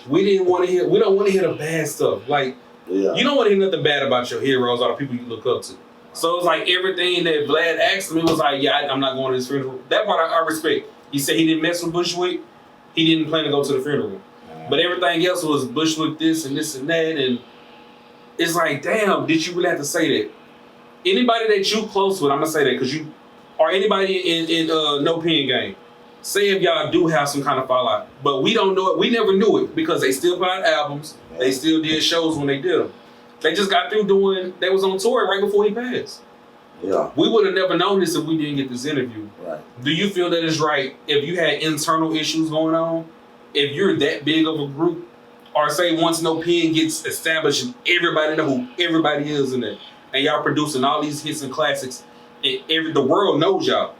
We don't want to hear the bad stuff. Like, you don't want to hear nothing bad about your heroes or the people you look up to. So it's like everything that Vlad asked me was like, yeah, I'm not going to his funeral. That part I respect. He said he didn't mess with Bushwick. He didn't plan to go to the funeral. But everything else was Bushwick this and this and that. And it's like, damn, did you really have to say that? Anybody that you close with, I'm going to say that because you, or anybody in No Pen Game, say if y'all do have some kind of fallout. But we don't know it. We never knew it because they still put out albums. They still did shows when they did them. They just got through they was on tour right before he passed. Yeah. We would have never known this if we didn't get this interview. Right. Do you feel that it's right if you had internal issues going on, if you're that big of a group, or say once No Pen gets established and everybody know who everybody is in it, and y'all producing all these hits and classics, and the world knows y'all.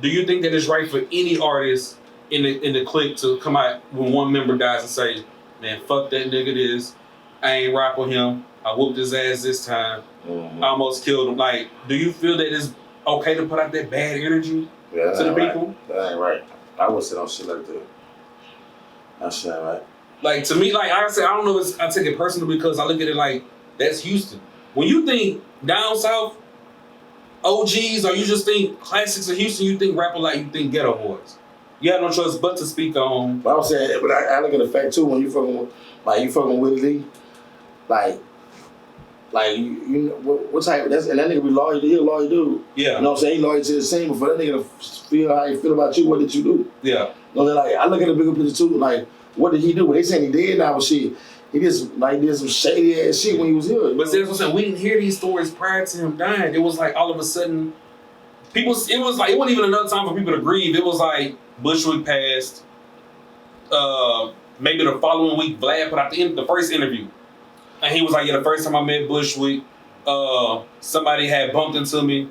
Do you think that it's right for any artist in the clique to come out when one member dies and say, man, fuck that nigga this, I ain't rock with him, I whooped his ass this time, I almost killed him. Like, do you feel that it's okay to put out that bad energy to the people? That ain't right. I would say no shit like that. That's shit, right? Like to me, like I said, I don't know if I take it personal because I look at it like that's Houston. When you think down south, OGs, or you just think classics of Houston, you think rapper like you think Ghetto Boys. You have no choice but to speak on. But I'm saying, but I look at the fact too, when you fucking with Lee, like you know what type? That's and that nigga be loyal. He a loyal dude. Yeah. You know what I'm saying? He loyal to the scene, but for that nigga to feel how he feel about you, what did you do? Yeah. You know, like I look at the bigger picture too. Like, what did he do? They saying he dead now, but shit. He just like did some shady ass shit when he was here. But that's what I'm saying. We didn't hear these stories prior to him dying. It was like all of a sudden, people. It was like it wasn't even enough time for people to grieve. It was like Bushwick passed. Maybe the following week, Vlad put out the first interview, and he was like, "Yeah, the first time I met Bushwick, somebody had bumped into me,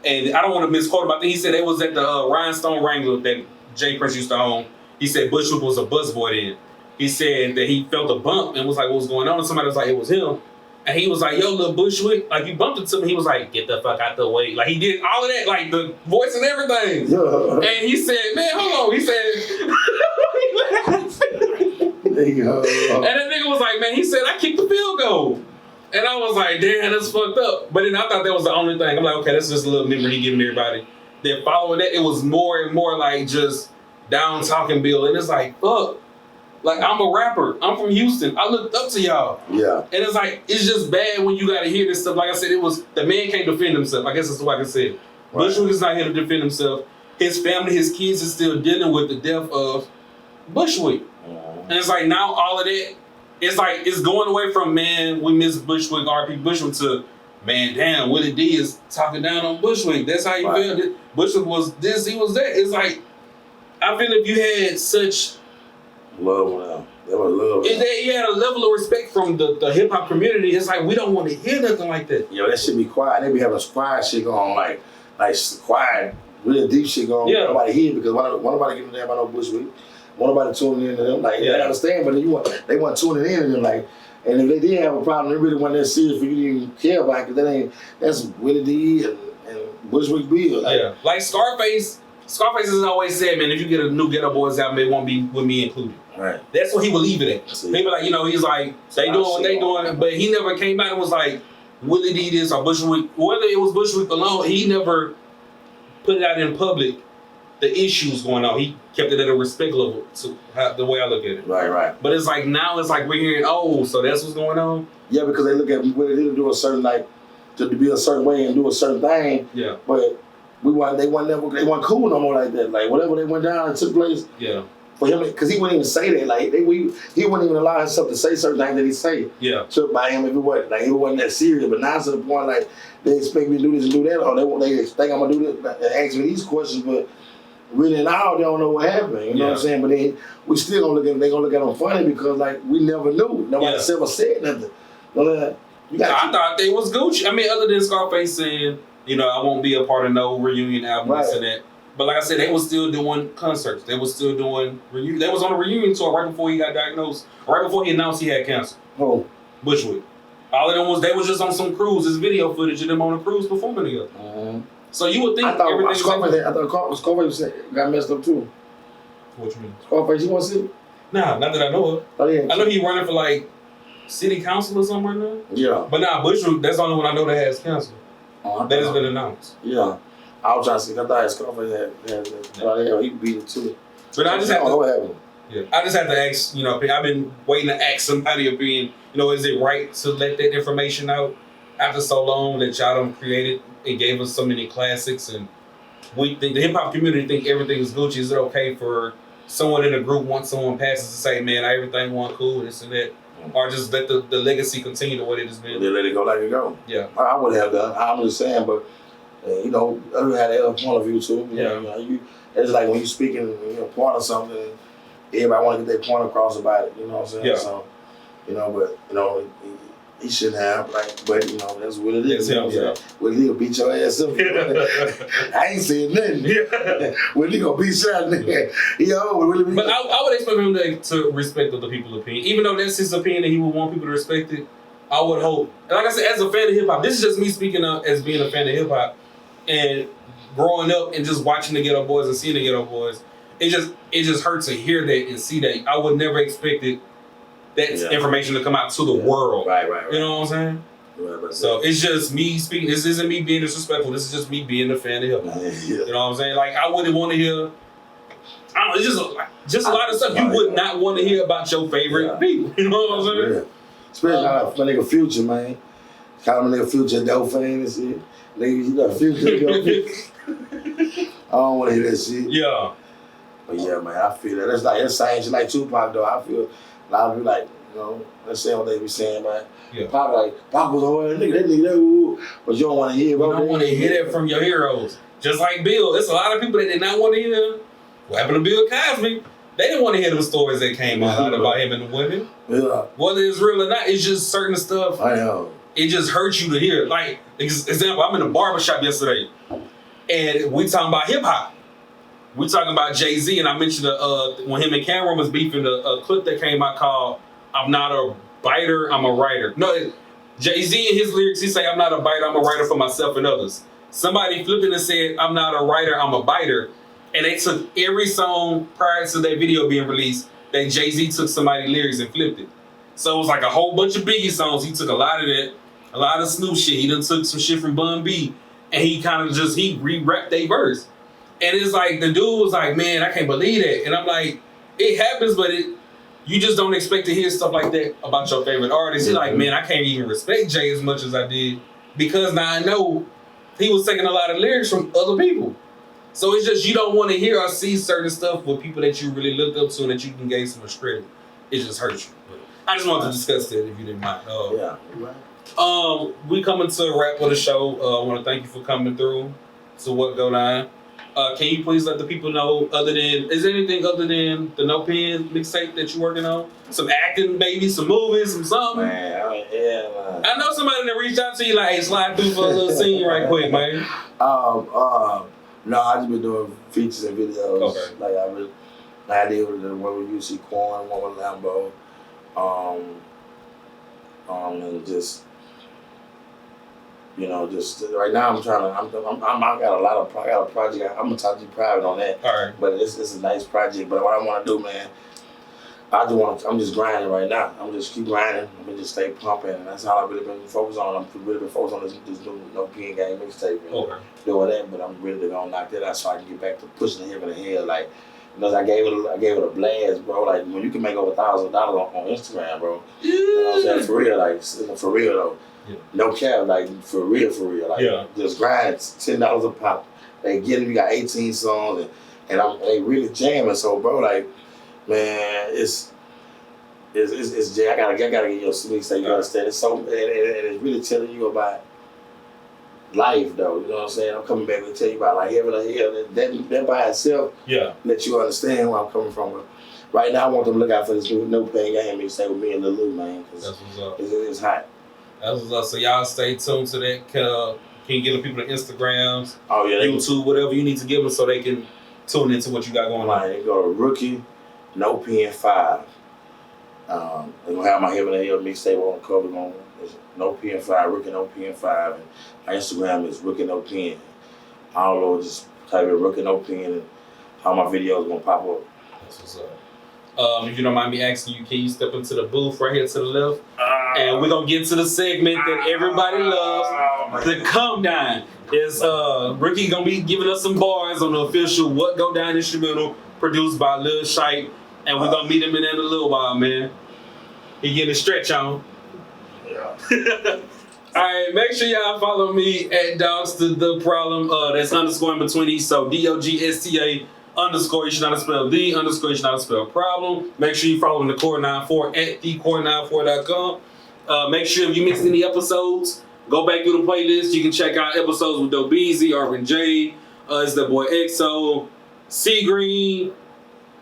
and I don't want to misquote him. I think he said it was at the Rhinestone Wrangler that Jay Prince used to own. He said Bushwick was a busboy then." He said that he felt a bump and was like, what was going on? And somebody was like, it was him. And he was like, yo, little Bushwick, like you bumped into me. He was like, get the fuck out the way. Like he did all of that, like the voice and everything. Yeah. And he said, man, hold on. He said, and that nigga was like, man, he said, I kicked the field goal. And I was like, damn, that's fucked up. But then I thought that was the only thing. I'm like, okay, that's just a little memory he giving everybody. Then following that, it was more and more like just down talking Bill. And it's like, fuck. Like, I'm a rapper. I'm from Houston. I looked up to y'all. Yeah. And it's like, it's just bad when you got to hear this stuff. Like I said, the man can't defend himself. I guess that's what I can say. Right. Bushwick is not here to defend himself. His family, his kids is still dealing with the death of Bushwick. And it's like, now all of that, it's like, it's going away from, man, we miss Bushwick, RP Bushwick, to, man, damn, Willie D is talking down on Bushwick. That's how you feel. Bushwick was this, he was that. It's like, I feel if you had such love now. They were love. He had a level of respect from the hip hop community. It's like we don't want to hear nothing like that. Yo, that shit be quiet. They be having quiet shit going, like quiet, real deep shit going. Yeah. Nobody hear because nobody giving a damn about no Bushwick. Nobody tuning in to them. Like, I understand, but they want tuning in to them. Like, and if they did have a problem, they really wasn't that serious for you to even care about because that's Willie D and Bushwick Bill. Like, like Scarface has always said, man, if you get a new Ghetto Boys album, it won't be with me included. Right. That's what he would leave it at. People like, he's like, they doing what they doing, but he never came out and was like, Willie D this or Bushwick, whether it was Bushwick alone, he never put it out in public, the issues going on. He kept it at a respect level to the way I look at it. Right. But it's like, now it's like we're hearing, so that's what's going on? Yeah, because they look at Willie D to do a certain, like, to be a certain way and do a certain thing. Yeah. But they weren't cool no more like that. Like whatever they went down and took place. Yeah. For him, because he wouldn't even say that. Like he wouldn't even allow himself to say certain things that he say. Yeah. Took by him if it wasn't that serious. But now to the point like they expect me to do this and do that, or they think I'm gonna do this and ask me these questions, but really now they don't know what happened. You know what I'm saying? But then we still gonna look at they gonna look at them funny because like we never knew. Nobody ever said nothing. I thought they was Gucci. I mean, other than Scarface saying, I won't be a part of no reunion album, this and that. But like I said, they was still doing concerts. They was still doing reunion. They was on a reunion tour right before he got diagnosed. Right before he announced he had cancer. Oh. Bushwick. All of them they was just on some cruise. There's video footage of them on a cruise performing together. Mm-hmm. So you would think I thought Scarface got messed up too. What you mean? Scarface, you want to see it? Nah, not that I know of. Oh, yeah. I know he running for like city council or somewhere now. Yeah. But Bushwick, that's the only one I know that has cancer. That has been announced. Yeah. I was trying to see. I thought Scarface he beat it too. But I just have to. What happened? Yeah. I just have to ask. I've been waiting to ask somebody opinion. Is it right to let that information out after so long that y'all done created and gave us so many classics, and we think the hip hop community think everything is Gucci? Is it okay for someone in a group once someone passes to say, man, everything went cool, this and that? Or just let the legacy continue the way it has been? They let it go like it go. Yeah. I would have done. I'm just saying, but everyone had their point of view too. It's like when you speaking point of something, everybody want to get their point across about it. You know what I'm saying? Yeah. So, he shouldn't have. But that's what it is. Willie will beat your ass up. I ain't saying nothing. Willie gonna beat your ass. But I would expect him to respect other people's opinion, even though that's his opinion and he would want people to respect it. I would hope. And like I said, as a fan of hip hop, this is just me speaking as being a fan of hip hop and growing up and just watching the Ghetto Boys and seeing the Ghetto Boys. it just hurts to hear that and see that. I would never expected that information to come out to the world. Right. You know what I'm saying? Right, so it's just me speaking. This isn't me being disrespectful. This is just me being a fan of hip hop. You know what I'm saying? Like I wouldn't want to hear. I don't know. It's just a lot of stuff you would not want to hear about your favorite people. You know what I'm saying? Yeah. Especially my nigga Future, man. Call my nigga Future dope fan and shit. Nigga, you got Future. I don't want to hear that shit. Yeah. But yeah, man, I feel that. That's same shit like Tupac though. I feel a lot of people like, you know, let's say what they be saying, man. Yeah. Pac was a hard nigga, that nigga, but you don't want to hear. You don't want to hear that from your heroes. Just like Bill, there's a lot of people that did not want to hear what happened to Bill Cosby. They didn't want to hear the stories that came out about him and the women. Yeah. Whether it's real or not, it's just certain stuff. I know. It just hurts you to hear. Like, example, I'm in a barbershop yesterday, and we talking about hip hop. We talking about Jay-Z, and I mentioned when him and Cameron was beefing, a clip that came out called "I'm Not a Biter, I'm a Writer." No, Jay-Z in his lyrics, he say, "I'm not a biter, I'm a writer for myself and others." Somebody flipped it and said, "I'm not a writer, I'm a biter." And they took every song prior to their video being released, that Jay-Z took somebody's lyrics and flipped it. So it was like a whole bunch of Biggie songs. He took a lot of that, a lot of Snoop shit. He done took some shit from Bun B, and he kind of he re-rapped their verse. And it's like, the dude was like, man, I can't believe that. And I'm like, it happens, but you just don't expect to hear stuff like that about your favorite artist. He's like, man, I can't even respect Jay as much as I did, because now I know he was taking a lot of lyrics from other people. So it's just, you don't want to hear or see certain stuff with people that you really looked up to and that you can gain so much credit. It just hurts you. But I just wanted to discuss that if you didn't mind. We coming to a wrap of the show. I want to thank you for coming through to What Go Dine. Can you please let the people know, is there anything other than the No Pen mixtape that you're working on? Some acting, maybe, some movies, some something? Man, I know somebody that reached out to you like, hey, slide through for a little scene right quick, man. No, I just been doing features and videos. Okay. Like I did with the one with UC Corn, one with Lambo, and just, you know, just right now I got a project. I'm gonna talk to you private on that. All right. But it's a nice project. But what I want to do, man, I'm just grinding right now. I'm just keep grinding. I'm gonna just stay pumping, and that's all I've really been focused on. I've really been focused on this new No Pen Game mixtape and doing that. But I'm really gonna knock that out so I can get back to pushing the heaven ahead. Like, you know, I gave it a blast, bro. Like, when you can make over $1,000 on Instagram, bro. You know what I'm saying? For real, like, for real though. Yeah. No cap, like for real. Like, just grind. $10 a pop. They get them. You got 18 songs, and they really jamming. So, bro, like, man, it's I gotta get your sleep so you understand. It's so, and it's really telling you about life, though. You know what I'm saying? I'm coming back to tell you about like heaven or hell. That by itself, let you understand where I'm coming from. But right now, I want them to look out for this new No Pen Game mixtape with me and Lil Lou, man. That's what's up. It's hot. That's what's up. So y'all stay tuned to that. Can you give the people the Instagrams, YouTube, whatever you need to give them so they can tune into what you got going on? They go to Rookie No Pen 5. They're gonna have my Heaven and Hell mixtape on the cover. It's No Pen 5, Rookie No Pen 5. And my Instagram is Rookie No Pen. All over, just type in Rookie No Pen, and all my videos gonna pop up. That's what's up. If you don't mind me asking you, can you step into the booth right here to the left? And we're gonna get to the segment that everybody loves, the Come Dine. Is Ricky gonna be giving us some bars on the official What Go Dine instrumental produced by Lil Shite, and we're gonna meet him in there in a little while, man. He getting a stretch on. Yeah. Alright, make sure y'all follow me at Dogsta The Problem. That's underscore in between these, so DOGSTA _ you should not spell the _ you should not spell problem. Make sure you follow the Core 94 at thecore94.com. Make sure if you missed any episodes, go back through the playlist. You can check out episodes with Dope Beezy, Arvin J, it's the boy EXO, C Green.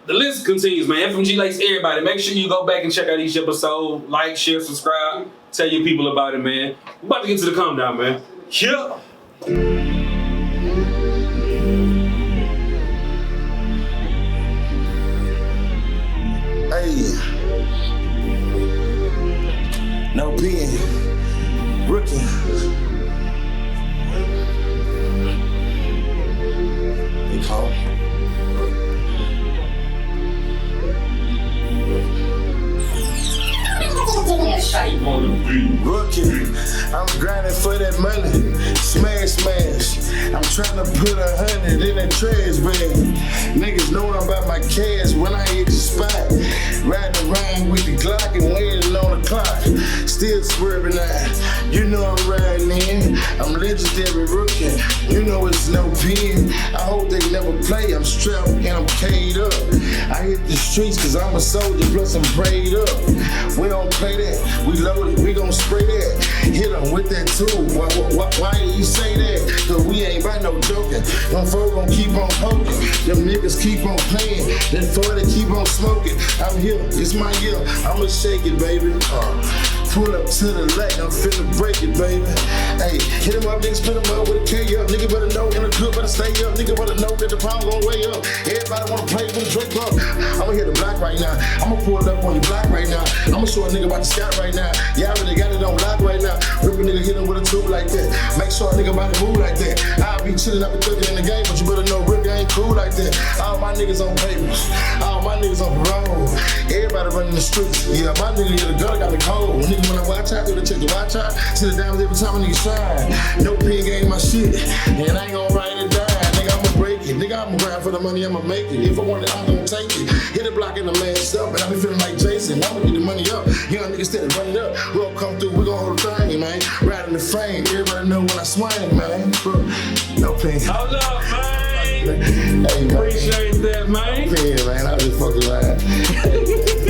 The list continues, man. FMG likes everybody. Make sure you go back and check out each episode. Like, share, subscribe. Tell your people about it, man. We're about to get to the calm down, man. Yeah. Hey, No Pen, Rookie. They call put 100 in that trash bag. Niggas know I'm about my cash when I hit the spot. Riding around with the Glock and waiting on the clock. Still swerving out. You know I'm riding in. I'm legendary rookie. You know it's no pen. I hope they never play. I'm strapped and I'm K'd up. I hit the streets cause I'm a soldier plus I'm prayed up. We don't play that. We loaded. We gon' spray that. Hit them with that tool. Why do you say that? Cause we ain't by no joking. Them folk gon' keep on poking. Them niggas keep on playing. Them 40 keep on smoking. I'm here. It's my year. I'ma shake it, baby. Pull up to the leg, I'm finna break it, baby. Hey, hit him up, nigga, spin him up with a K up. Nigga better know, in the club better stay up. Nigga better know that the pound gon' way up. Everybody wanna play with the Drake up. I'ma hit the block right now. I'ma pull it up on your block right now. I'ma show a nigga about the scout right now. Y'all really got it on lock right now. Rip a nigga, hit him with a tool like that. Make sure a nigga body move like that. I'll be chillin' up and cooking in the game, but you better know Rip ain't cool like that. All my niggas on papers. All my niggas on parole. Everybody running the streets. Yeah, my nigga hit the gun, got me cold. Nigga when I watch out, do the check the watch out. See the diamonds every time a nigga shine. No pig ain't my shit, and I ain't gon' write it down. Nigga, I'ma break it. Nigga, I'ma grind for the money, I'ma make it. If I want it, I'm gon' take it. Hit the block and the man up, and I be feeling like Jason. I'ma get the money up. Young niggas steady running up. We gon' come through, we gon' hold the thing, man. Riding the frame, everybody know when I swing, man. No pig. Hold up, man. Hey, man. Appreciate that, man. Yeah, man, I just fucking ride.